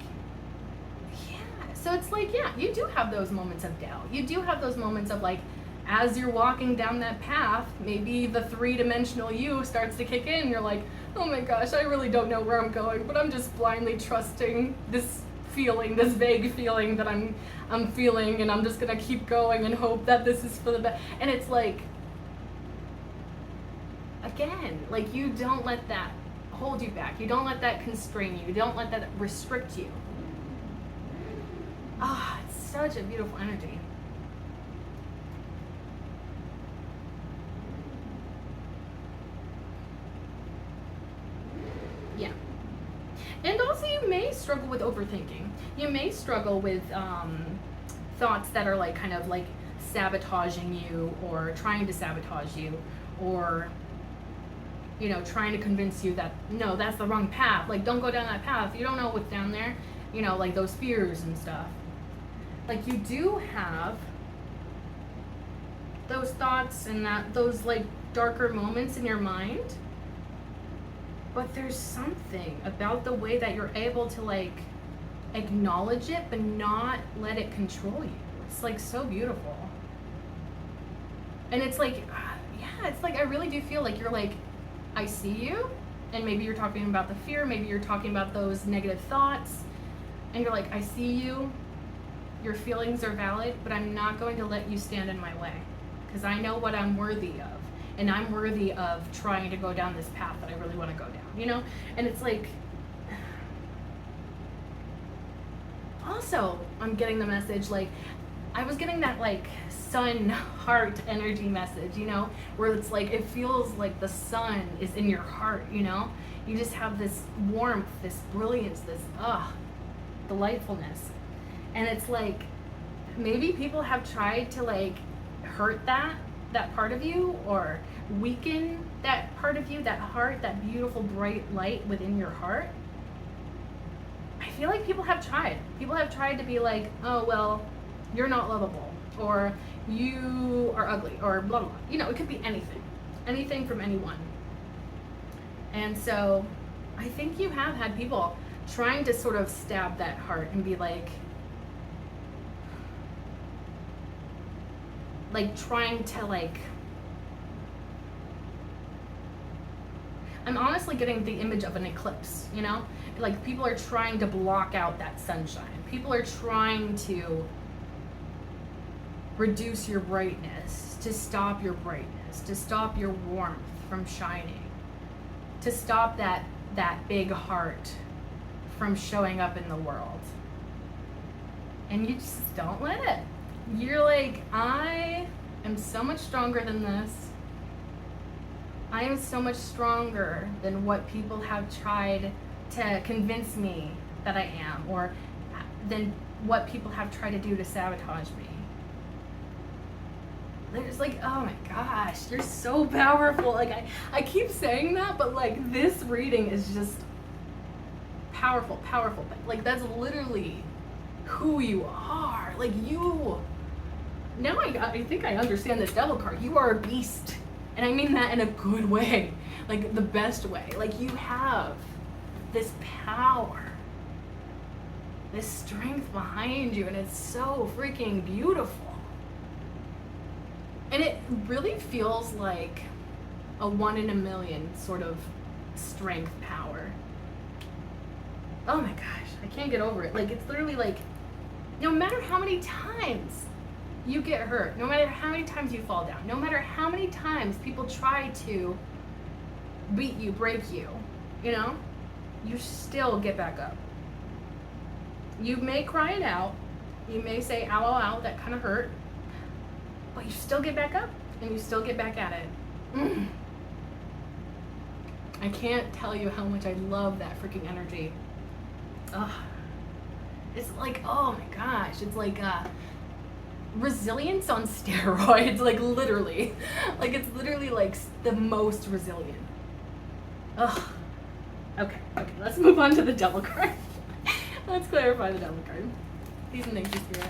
yeah, you do have those moments of doubt. You do have those moments of like, as you're walking down that path, maybe the 3-dimensional you starts to kick in. You're like, oh my gosh, I really don't know where I'm going, but I'm just blindly trusting this feeling, this vague feeling that I'm feeling, and I'm just gonna keep going and hope that this is for the best. And it's like, again, like, you don't let that hold you back. You don't let that constrain you. You don't let that restrict you. Ah, it's such a beautiful energy. Yeah. And also, you may struggle with overthinking. You may struggle with thoughts that are like kind of like sabotaging you, or trying to sabotage you, or trying to convince you that no, that's the wrong path. Like, don't go down that path. You don't know what's down there. Like those fears and stuff. Like, you do have those thoughts and those like darker moments in your mind. But there's something about the way that you're able to like acknowledge it, but not let it control you. It's like so beautiful. And it's like, yeah, it's like, I really do feel like you're like, I see you. And maybe you're talking about the fear. Maybe you're talking about those negative thoughts. And you're like, I see you. Your feelings are valid, but I'm not going to let you stand in my way. Because I know what I'm worthy of. And I'm worthy of trying to go down this path that I really want to go down, And it's like, also, I'm getting the message, like, I was getting that, like, sun heart energy message, where it's like, it feels like the sun is in your heart, You just have this warmth, this brilliance, this, delightfulness. And it's like, maybe people have tried to, like, hurt that part of you, or weaken that part of you, that heart, that beautiful bright light within your heart. I feel like people have tried to be like, oh well, you're not lovable, or you are ugly, or blah blah blah. It could be anything from anyone. And so I think you have had people trying to sort of stab that heart and be like trying to like, I'm honestly getting the image of an eclipse, Like, people are trying to block out that sunshine. People are trying to reduce your brightness, to stop your brightness, to stop your warmth from shining, to stop that big heart from showing up in the world. And you just don't let it. You're like, I am so much stronger than this. I am so much stronger than what people have tried to convince me that I am, or than what people have tried to do to sabotage me. There's like, oh my gosh, you're so powerful. Like, I keep saying that, but like, this reading is just powerful. Like, that's literally who you are. Like, you, now I think I understand this devil card. You are a beast. And I mean that in a good way, like the best way. Like, you have this power, this strength behind you, and it's so freaking beautiful. And it really feels like a 1 in a million sort of strength power. Oh my gosh, I can't get over it. Like, it's literally like, no matter how many times you get hurt, no matter how many times you fall down, no matter how many times people try to beat you, break you, you still get back up. You may cry it out. You may say, ow, ow, ow, that kind of hurt. But you still get back up, and you still get back at it. I can't tell you how much I love that freaking energy. Ugh. It's like, oh my gosh, it's like resilience on steroids, like literally. Like, it's literally like the most resilient. Ugh. Okay, let's move on to the devil card. Let's clarify the devil card. Peace and thank you, Spirit.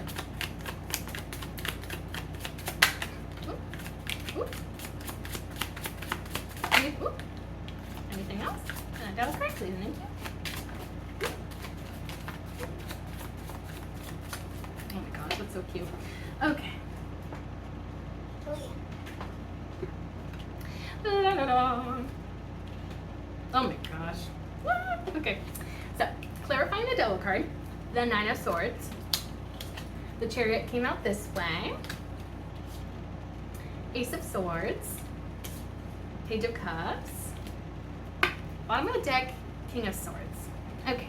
cute. Okay. La, la, la. Oh my gosh. Okay. So, clarifying the Devil card, the Nine of Swords. The Chariot came out this way. Ace of Swords. Page of Cups. Bottom of the deck, King of Swords. Okay.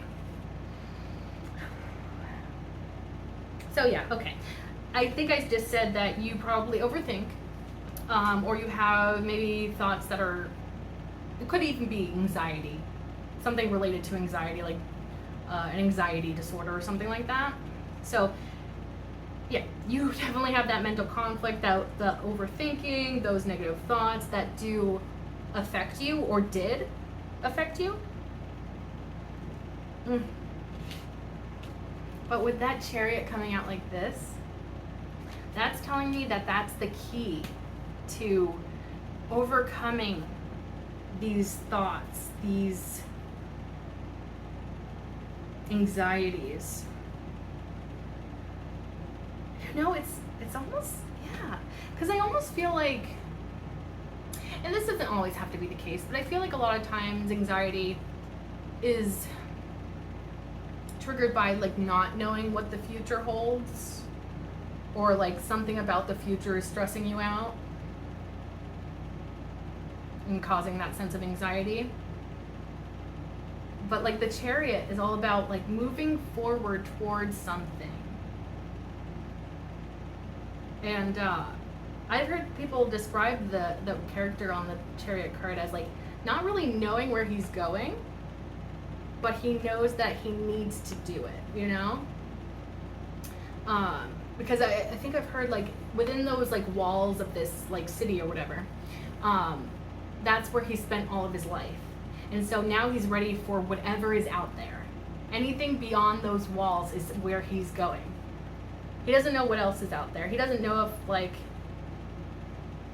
So yeah, okay. I think I just said that you probably overthink, or you have maybe thoughts that are, it could even be anxiety, something related to anxiety, like an anxiety disorder or something like that. So yeah, you definitely have that mental conflict, that the overthinking, those negative thoughts that do affect you or did affect you. But with that Chariot coming out like this, that's telling me that that's the key to overcoming these thoughts, these anxieties. You know, it's almost, yeah, because I almost feel like, and this doesn't always have to be the case, but I feel like a lot of times anxiety is triggered by like not knowing what the future holds, or like something about the future is stressing you out and causing that sense of anxiety. But like the Chariot is all about like moving forward towards something. And I've heard people describe the character on the Chariot card as like not really knowing where he's going, but he knows that he needs to do it, you know? Because I think I've heard like within those like walls of this like city or whatever, that's where he spent all of his life. And so now he's ready for whatever is out there. Anything beyond those walls is where he's going. He doesn't know what else is out there. He doesn't know if like,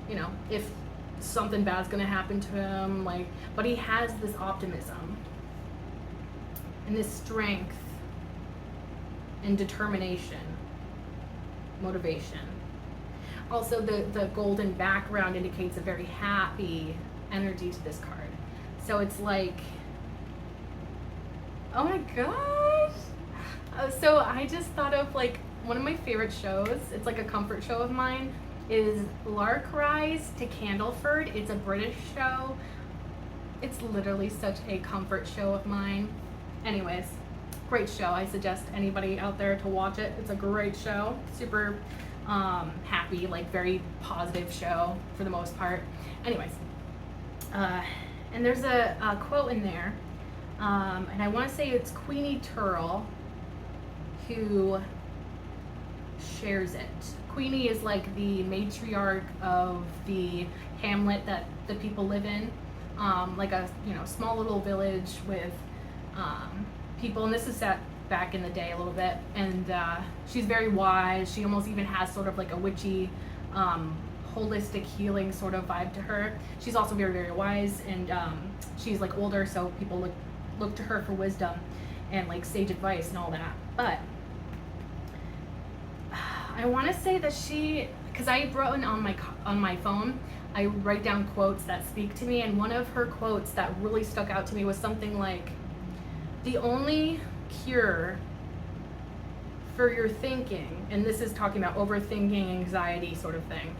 you know, if something bad's gonna happen to him, like, but he has this optimism and this strength and determination, motivation. Also, the golden background indicates a very happy energy to this card. So it's like, oh my gosh. So I just thought of like one of my favorite shows. It's like a comfort show of mine. Is Lark Rise to Candleford. It's a British show. It's literally such a comfort show of mine. Anyways, great show. I suggest anybody out there to watch it. It's a great show. Super happy, like very positive show for the most part. Anyways, and there's a quote in there, and I want to say it's Queenie Turrell who shares it. Queenie is like the matriarch of the hamlet that the people live in, like a small little village with people, and this is set back in the day a little bit, and she's very wise. She almost even has sort of like a witchy, holistic healing sort of vibe to her. She's also very, very wise, and she's like older, so people look to her for wisdom and like sage advice and all that. But I want to say that because I wrote on my phone, I write down quotes that speak to me, and one of her quotes that really stuck out to me was something like, "The only cure for your thinking," and this is talking about overthinking, anxiety sort of thing,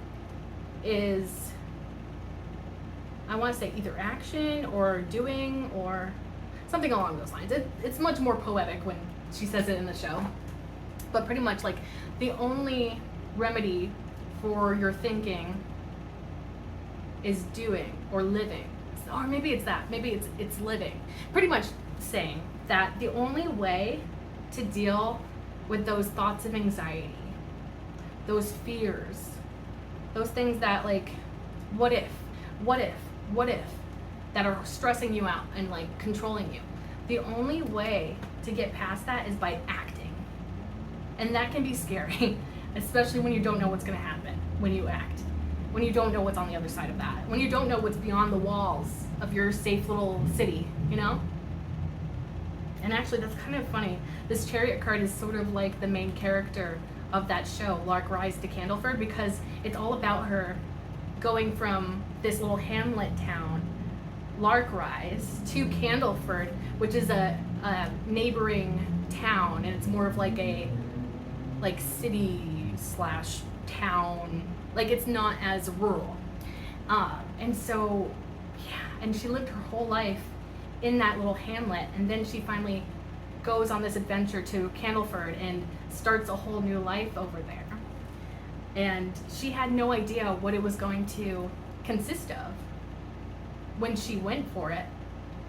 is, I want to say either action or doing or something along those lines. It's much more poetic when she says it in the show, but pretty much like the only remedy for your thinking is doing or living, or maybe it's that, maybe it's living. Pretty much saying that the only way to deal with those thoughts of anxiety, those fears, those things that like, what if, that are stressing you out and like controlling you, the only way to get past that is by acting. And that can be scary, especially when you don't know what's going to happen when you act, when you don't know what's on the other side of that, when you don't know what's beyond the walls of your safe little city, you know? And actually, that's kind of funny. This Chariot card is sort of like the main character of that show, Lark Rise to Candleford, because it's all about her going from this little hamlet town, Lark Rise, to Candleford, which is a neighboring town, and it's more of like a city slash town, like it's not as rural. And so, yeah, and she lived her whole life in that little hamlet, and then she finally goes on this adventure to Candleford and starts a whole new life over there. And she had no idea what it was going to consist of when she went for it,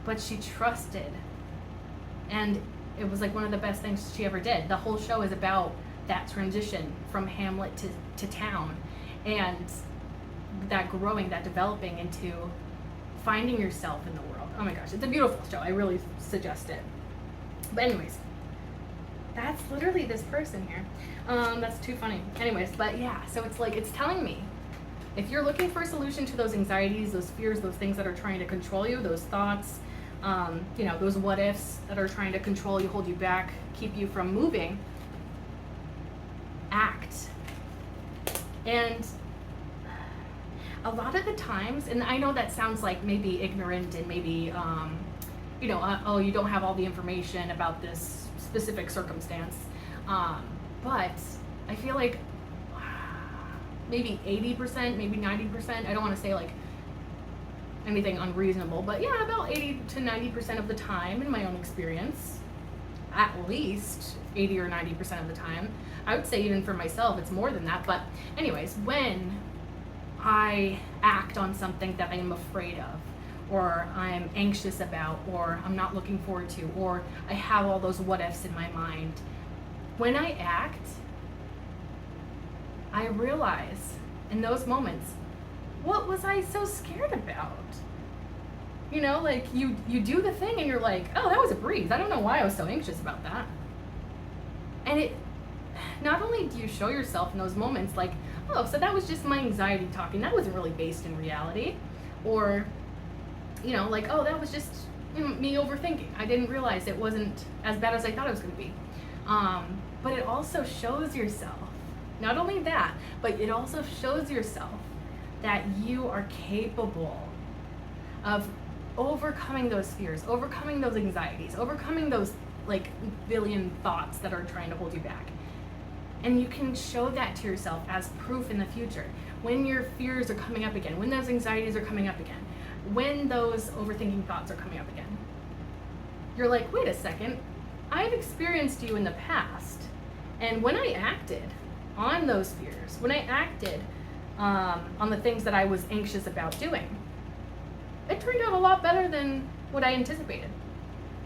but she trusted. And it was like one of the best things she ever did. The whole show is about that transition from hamlet to town, and that growing, that developing into finding yourself in the world. Oh my gosh, it's a beautiful show. I really suggest it. But anyways, that's literally this person here. That's too funny. Anyways, but yeah, so it's like, it's telling me, if you're looking for a solution to those anxieties, those fears, those things that are trying to control you, those thoughts, those what ifs that are trying to control you, hold you back, keep you from moving, act. And a lot of the times, and I know that sounds like maybe ignorant and maybe, oh, you don't have all the information about this specific circumstance. But I feel like maybe 80%, maybe 90%, I don't want to say like anything unreasonable, but yeah, about 80 to 90% of the time, in my own experience, at least 80 or 90% of the time, I would say even for myself, it's more than that. But anyways, when I act on something that I am afraid of, or I'm anxious about, or I'm not looking forward to, or I have all those what ifs in my mind, when I act, I realize in those moments, what was I so scared about? Like you do the thing and you're like, oh, that was a breeze. I don't know why I was so anxious about that. And it, not only do you show yourself in those moments like, oh, so that was just my anxiety talking. That wasn't really based in reality. Or, like, oh, that was just me overthinking. I didn't realize it wasn't as bad as I thought it was going to be. But it also shows yourself, not only that, but it also shows yourself that you are capable of overcoming those fears, overcoming those anxieties, overcoming those like billion thoughts that are trying to hold you back. And you can show that to yourself as proof in the future. When your fears are coming up again, when those anxieties are coming up again, when those overthinking thoughts are coming up again, you're like, wait a second, I've experienced you in the past. And when I acted on those fears, when I acted on the things that I was anxious about doing, it turned out a lot better than what I anticipated.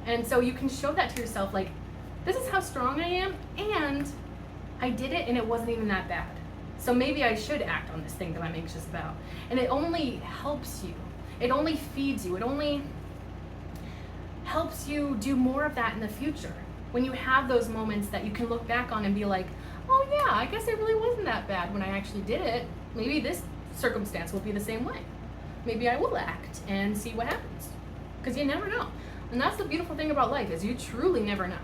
And so you can show that to yourself, like, this is how strong I am, and I did it and it wasn't even that bad. So maybe I should act on this thing that I'm anxious about. And it only helps you. It only feeds you. It only helps you do more of that in the future. When you have those moments that you can look back on and be like, oh yeah, I guess it really wasn't that bad when I actually did it. Maybe this circumstance will be the same way. Maybe I will act and see what happens. Because you never know. And that's the beautiful thing about life, is you truly never know.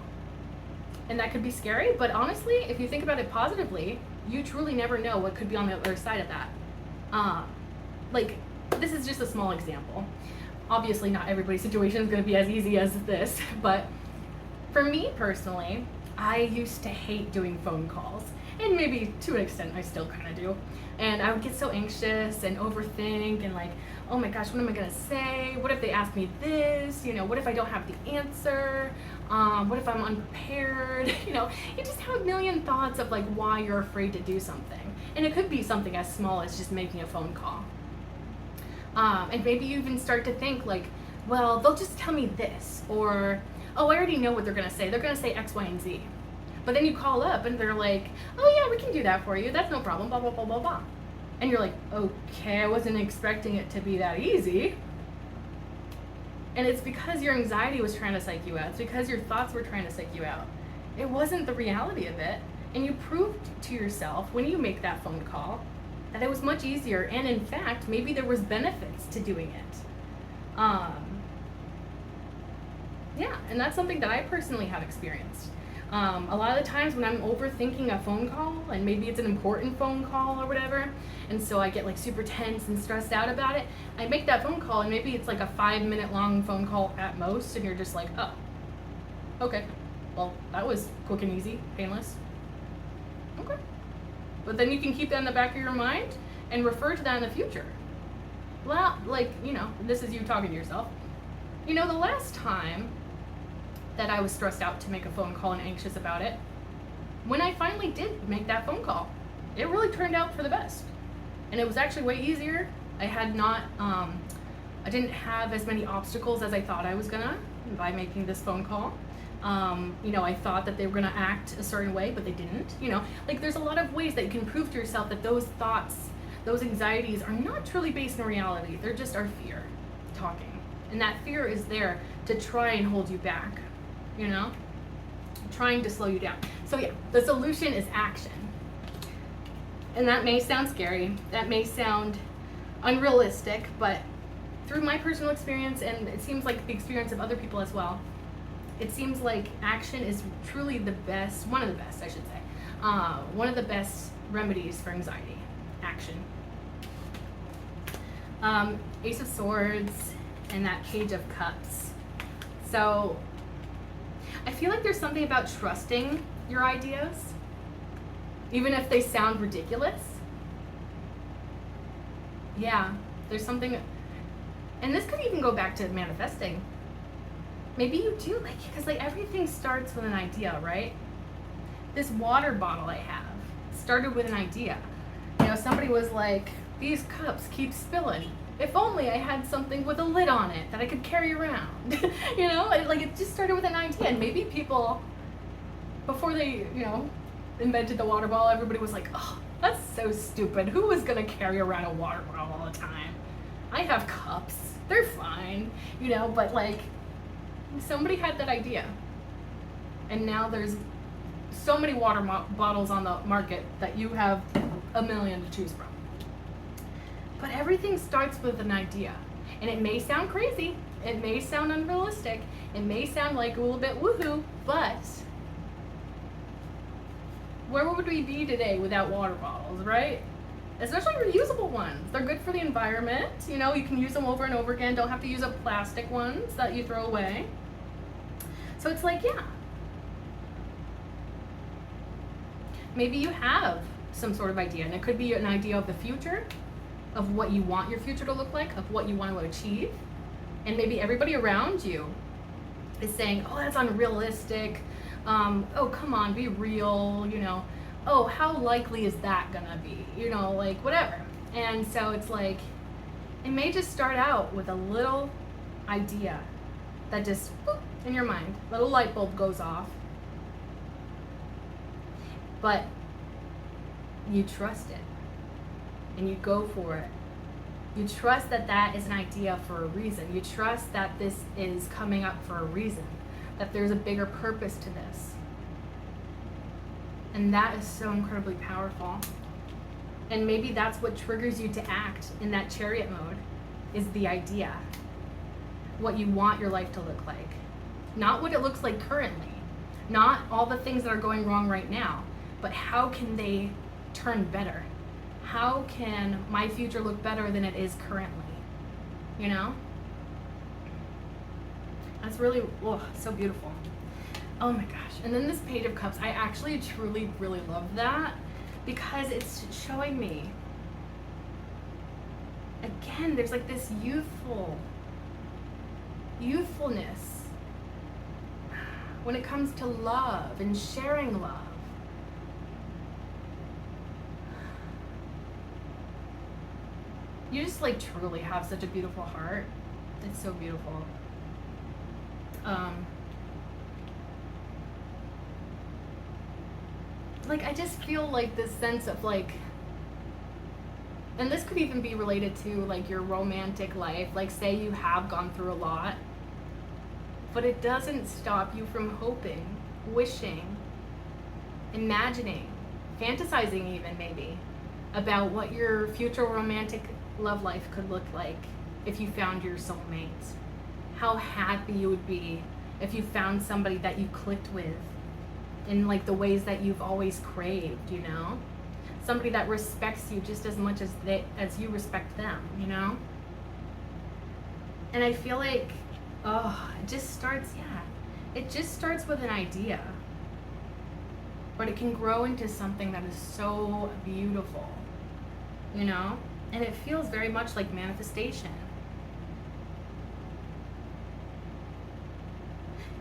And that could be scary, but honestly, if you think about it positively, you truly never know what could be on the other side of that. This is just a small example. Obviously, not everybody's situation is going to be as easy as this, but for me personally, I used to hate doing phone calls. And maybe to an extent, I still kind of do. And I would get so anxious and overthink and like, oh my gosh, what am I going to say? What if they ask me this? What if I don't have the answer? What if I'm unprepared? You just have a million thoughts of like why you're afraid to do something. And it could be something as small as just making a phone call. And maybe you even start to think like, well, they'll just tell me this. Or, oh, I already know what they're going to say. They're going to say X, Y, and Z. But then you call up and they're like, oh yeah, we can do that for you. That's no problem, blah, blah, blah, blah, blah. And you're like, okay, I wasn't expecting it to be that easy. And it's because your anxiety was trying to psych you out. It's because your thoughts were trying to psych you out. It wasn't the reality of it. And you proved to yourself when you make that phone call that it was much easier. And in fact, maybe there was benefits to doing it. Yeah, and that's something that I personally have experienced. A lot of the times when I'm overthinking a phone call, and maybe it's an important phone call or whatever, and so I get like super tense and stressed out about it, I make that phone call, and maybe it's like a 5-minute long phone call at most, and you're just like, oh, okay, well, that was quick and easy, painless. Okay. But then you can keep that in the back of your mind and refer to that in the future. Well, like, this is you talking to yourself. The last time that I was stressed out to make a phone call and anxious about it, when I finally did make that phone call, it really turned out for the best. And it was actually way easier. I didn't have as many obstacles as I thought I was gonna by making this phone call. I thought that they were gonna act a certain way, but they didn't. Like there's a lot of ways that you can prove to yourself that those thoughts, those anxieties are not truly based in reality. They're just our fear talking. And that fear is there to try and hold you back, trying to slow you down. So yeah, the solution is action. And that may sound scary, that may sound unrealistic, but through my personal experience, and it seems like the experience of other people as well, it seems like action is truly the best, one of the best, I should say, one of the best remedies for anxiety. Action. Ace of Swords and that Page of Cups. So I feel like there's something about trusting your ideas, even if they sound ridiculous. Yeah, there's something, and this could even go back to manifesting. Maybe you do, because everything starts with an idea, right? This water bottle I have started with an idea. Somebody was like, these cups keep spilling. If only I had something with a lid on it that I could carry around. It just started with an idea. And maybe people, before they, invented the water bottle, everybody was like, oh, that's so stupid. Who is gonna carry around a water bottle all the time? I have cups, they're fine, but somebody had that idea. And now there's so many water bottles on the market that you have a million to choose from. But everything starts with an idea. And it may sound crazy, it may sound unrealistic, it may sound like a little bit woohoo, but where would we be today without water bottles, right? Especially reusable ones. They're good for the environment. You can use them over and over again. Don't have to use up plastic ones that you throw away. So it's yeah. Maybe you have some sort of idea, and it could be an idea of the future, of what you want your future to look like, of what you want to achieve. And maybe everybody around you is saying, oh, that's unrealistic. Oh, come on, be real, oh, how likely is that gonna be? Whatever. And so it's it may just start out with a little idea that just, boop, in your mind, little light bulb goes off. But you trust it, and you go for it. You trust that that is an idea for a reason. You trust that this is coming up for a reason, that there's a bigger purpose to this. And that is so incredibly powerful. And maybe that's what triggers you to act in that chariot mode, is the idea. What you want your life to look like. Not what it looks like currently. Not all the things that are going wrong right now, but how can they turn better? How can my future look better than it is currently? That's really, so beautiful. Oh my gosh. And then this Page of Cups, I actually truly, really love that, because it's showing me, again, there's this youthfulness when it comes to love and sharing love. You just truly have such a beautiful heart. It's so beautiful. I just feel this sense of and this could even be related to your romantic life. Say you have gone through a lot, but it doesn't stop you from hoping, wishing, imagining, fantasizing even maybe about what your future romantic love life could look like if you found your soulmate. How happy you would be if you found somebody that you clicked with. in like the ways that you've always craved, you know? Somebody that respects you just as much as you respect them, you know? And I feel like, it just starts with an idea. But it can grow into something that is so beautiful, you know? And it feels very much like manifestation.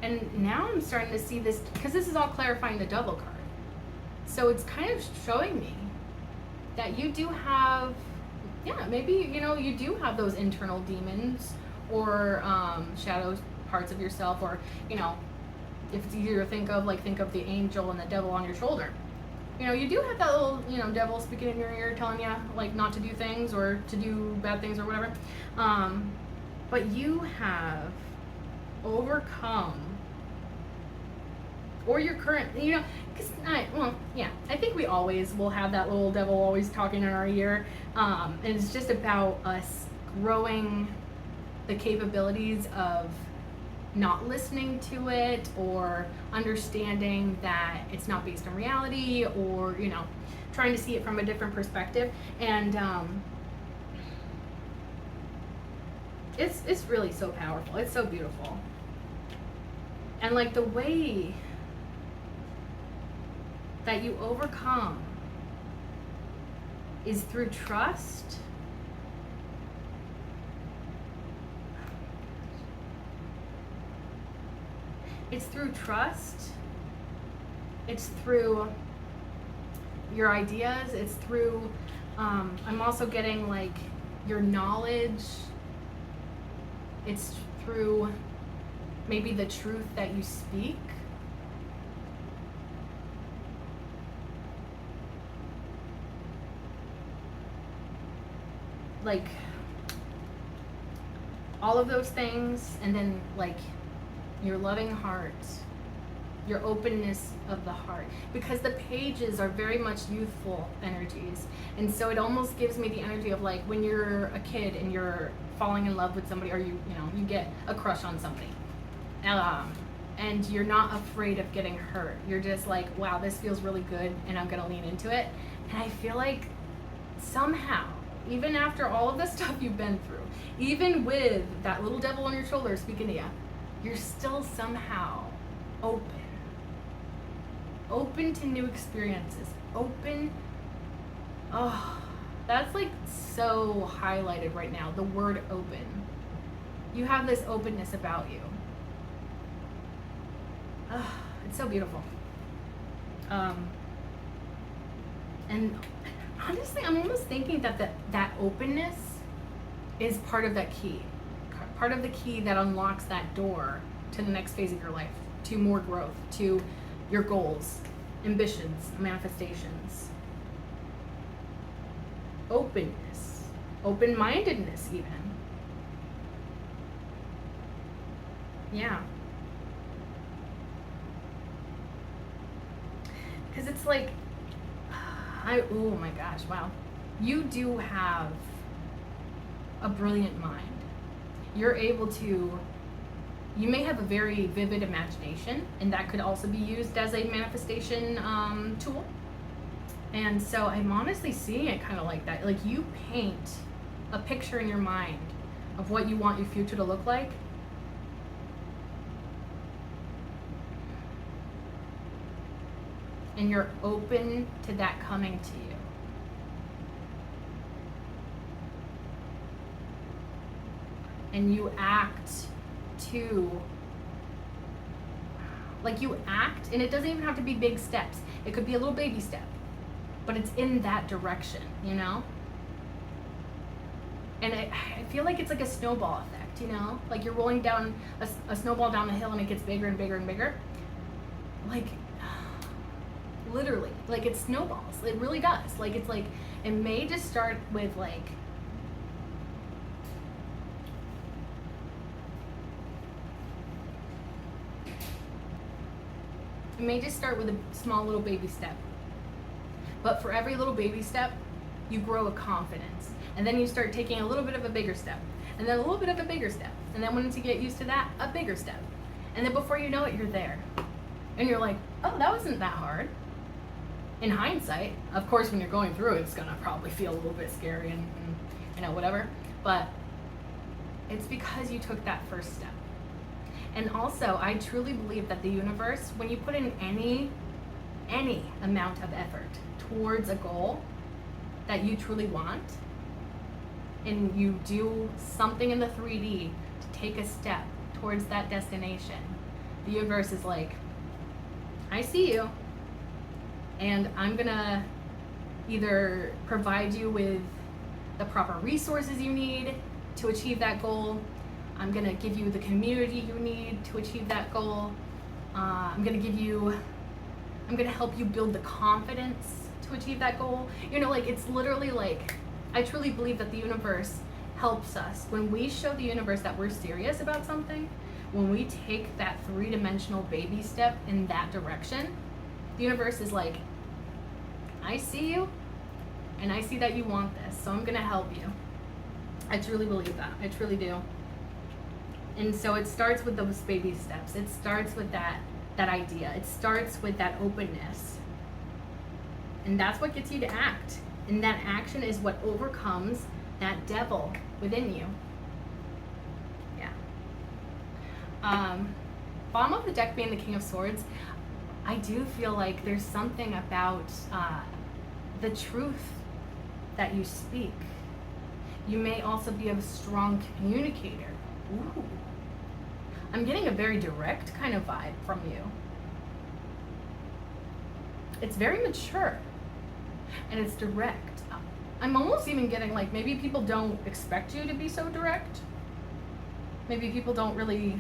And now I'm starting to see this, because this is all clarifying the Devil card. So it's kind of showing me that you do have, maybe, you know, you do have those internal demons or shadow parts of yourself, or, you know, if it's easier to think of the angel and the devil on your shoulder. You know, you do have that little, you know, devil speaking in your ear telling you, like, not to do things or to do bad things or whatever. But you have overcome, or your current, you know, because, I think we always will have that little devil always talking in our ear. And it's just about us growing the capabilities of not listening to it, or understanding that it's not based on reality, or, you know, trying to see it from a different perspective. And it's really so powerful. It's so beautiful. And like the way that you overcome is through trust. It's through trust. It's through your ideas. It's through, I'm also getting like your knowledge. It's through maybe the truth that you speak. Like all of those things, and then like your loving heart, your openness of the heart, because the pages are very much youthful energies. And so it almost gives me the energy of like when you're a kid and you're falling in love with somebody, or you get a crush on somebody, and you're not afraid of getting hurt. You're just like, wow, this feels really good, and I'm gonna lean into it. And I feel like somehow, even after all of the stuff you've been through, even with that little devil on your shoulder speaking to you, you're still somehow open to new experiences, open. That's like so highlighted right now, the word open. You have this openness about you. It's so beautiful. And honestly, I'm almost thinking that openness is part of that key. Part of the key that unlocks that door to the next phase of your life, to more growth, to your goals, ambitions, manifestations. Openness, open-mindedness even. Yeah. Because it's like, oh my gosh, wow. You do have a brilliant mind. You're able to, you may have a very vivid imagination, and that could also be used as a manifestation tool. And so I'm honestly seeing it kind of like that. Like you paint a picture in your mind of what you want your future to look like. And you're open to that coming to you. And you act and it doesn't even have to be big steps. It could be a little baby step, but it's in that direction, you know? And I feel like it's like a snowball effect, you know? Like you're rolling down a snowball down the hill and it gets bigger and bigger and bigger. Like, literally, like it snowballs. It really does. Like it's like, it may just start with like, it may just start with a small little baby step. But for every little baby step, you grow a confidence. And then you start taking a little bit of a bigger step. And then a little bit of a bigger step. And then once you get used to that, a bigger step. And then before you know it, you're there. And you're like, oh, that wasn't that hard. In hindsight, of course, when you're going through it, it's gonna probably feel a little bit scary and you know, whatever. But it's because you took that first step. And also, I truly believe that the universe, when you put in any amount of effort towards a goal that you truly want, and you do something in the 3D to take a step towards that destination, the universe is like, I see you, and I'm gonna either provide you with the proper resources you need to achieve that goal. I'm gonna give you the community you need to achieve that goal. I'm gonna help you build the confidence to achieve that goal. You know, like, it's literally like, I truly believe that the universe helps us. When we show the universe that we're serious about something, when we take that 3-dimensional baby step in that direction, the universe is like, I see you, and I see that you want this, so I'm gonna help you. I truly believe that. I truly do. And so it starts with those baby steps. It starts with that idea. It starts with that openness. And that's what gets you to act. And that action is what overcomes that devil within you. Yeah. Bottom of the deck being the King of Swords, I do feel like there's something about the truth that you speak. You may also be a strong communicator. Ooh. I'm getting a very direct kind of vibe from you. It's very mature, and it's direct. I'm almost even getting like, maybe people don't expect you to be so direct. Maybe people don't really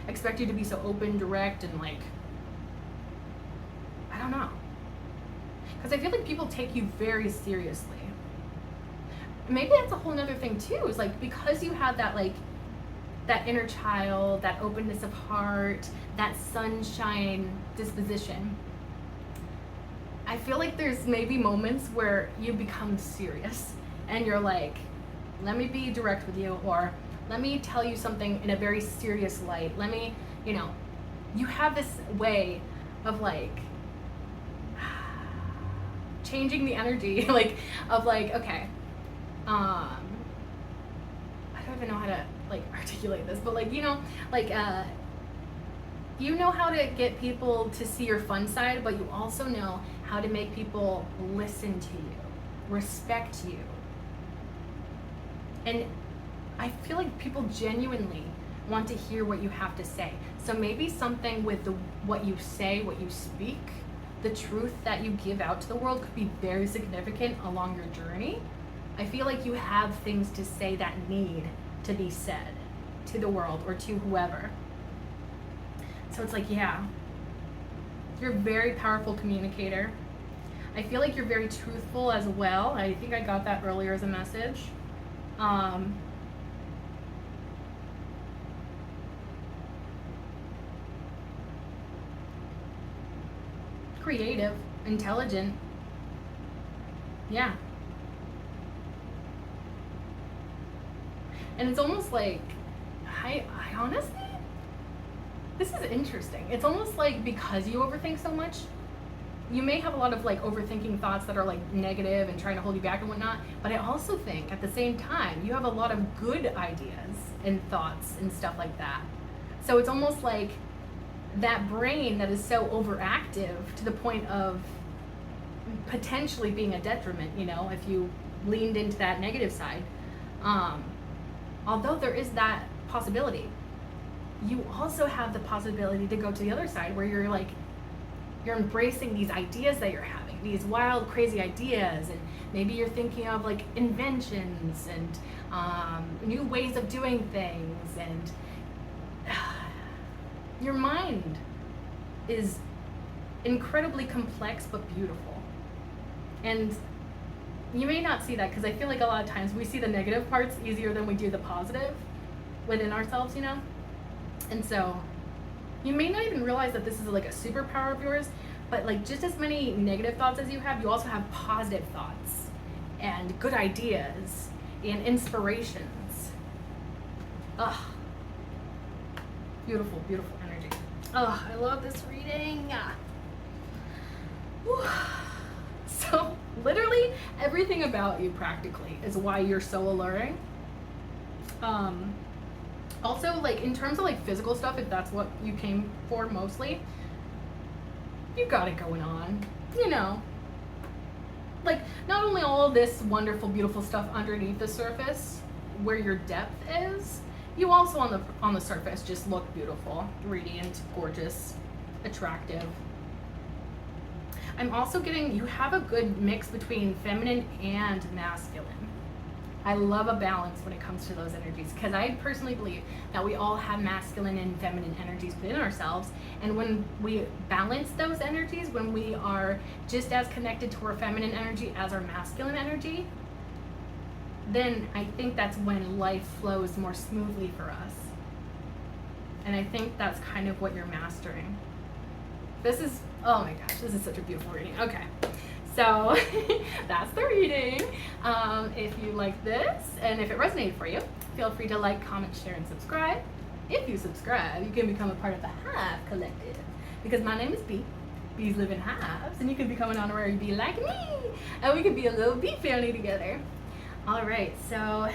expect you to be so open, direct, and like, I don't know. Because I feel like people take you very seriously. Maybe that's a whole nother thing too, is like, because you have that, like, that inner child, that openness of heart, that sunshine disposition, I feel like there's maybe moments where you become serious and you're like, let me be direct with you, or let me tell you something in a very serious light. Let me, you know, you have this way of like changing the energy, like, of like, okay, I don't even know how to like articulate this, but like, you know, like, you know how to get people to see your fun side, but you also know how to make people listen to you, respect you. And I feel like people genuinely want to hear what you have to say. So maybe something with what you say, what you speak, the truth that you give out to the world could be very significant along your journey. I feel like you have things to say that need to be said to the world or to whoever. So it's like, yeah, you're a very powerful communicator. I feel like you're very truthful as well. I think I got that earlier as a message. Creative, intelligent. Yeah. And it's almost like, I honestly, this is interesting. It's almost like, because you overthink so much, you may have a lot of like overthinking thoughts that are like negative and trying to hold you back and whatnot, but I also think at the same time, you have a lot of good ideas and thoughts and stuff like that. So it's almost like that brain that is so overactive to the point of potentially being a detriment, you know, if you leaned into that negative side. Although there is that possibility, you also have the possibility to go to the other side where you're like, you're embracing these ideas that you're having, these wild, crazy ideas, and maybe you're thinking of like inventions and new ways of doing things, and your mind is incredibly complex but beautiful. And you may not see that, because I feel like a lot of times we see the negative parts easier than we do the positive within ourselves, you know? And so you may not even realize that this is like a superpower of yours, but like just as many negative thoughts as you have, you also have positive thoughts and good ideas and inspirations. Ugh. Beautiful, beautiful energy. Oh, I love this reading. Whew. So literally everything about you practically is why you're so alluring. Also, like in terms of like physical stuff, if that's what you came for mostly, you got it going on, you know. Like not only all of this wonderful, beautiful stuff underneath the surface, where your depth is, you also on the surface just look beautiful, radiant, gorgeous, attractive. I'm also getting you have a good mix between feminine and masculine. I love a balance when it comes to those energies because I personally believe that we all have masculine and feminine energies within ourselves. And when we balance those energies, when we are just as connected to our feminine energy as our masculine energy, then I think that's when life flows more smoothly for us. And I think that's kind of what you're mastering. This is, oh my gosh, this is such a beautiful reading. Okay. So that's the reading. If you like this and if it resonated for you, feel free to like, comment, share, and subscribe. If you subscribe, you can become a part of the Hive Collective because my name is Bee. Bees live in hives, and you can become an honorary bee like me, and we can be a little bee family together. All right, so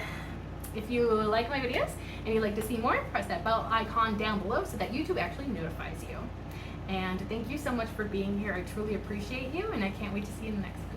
if you like my videos and you'd like to see more, press that bell icon down below so that YouTube actually notifies you. And thank you so much for being here. I truly appreciate you, and I can't wait to see you in the next one.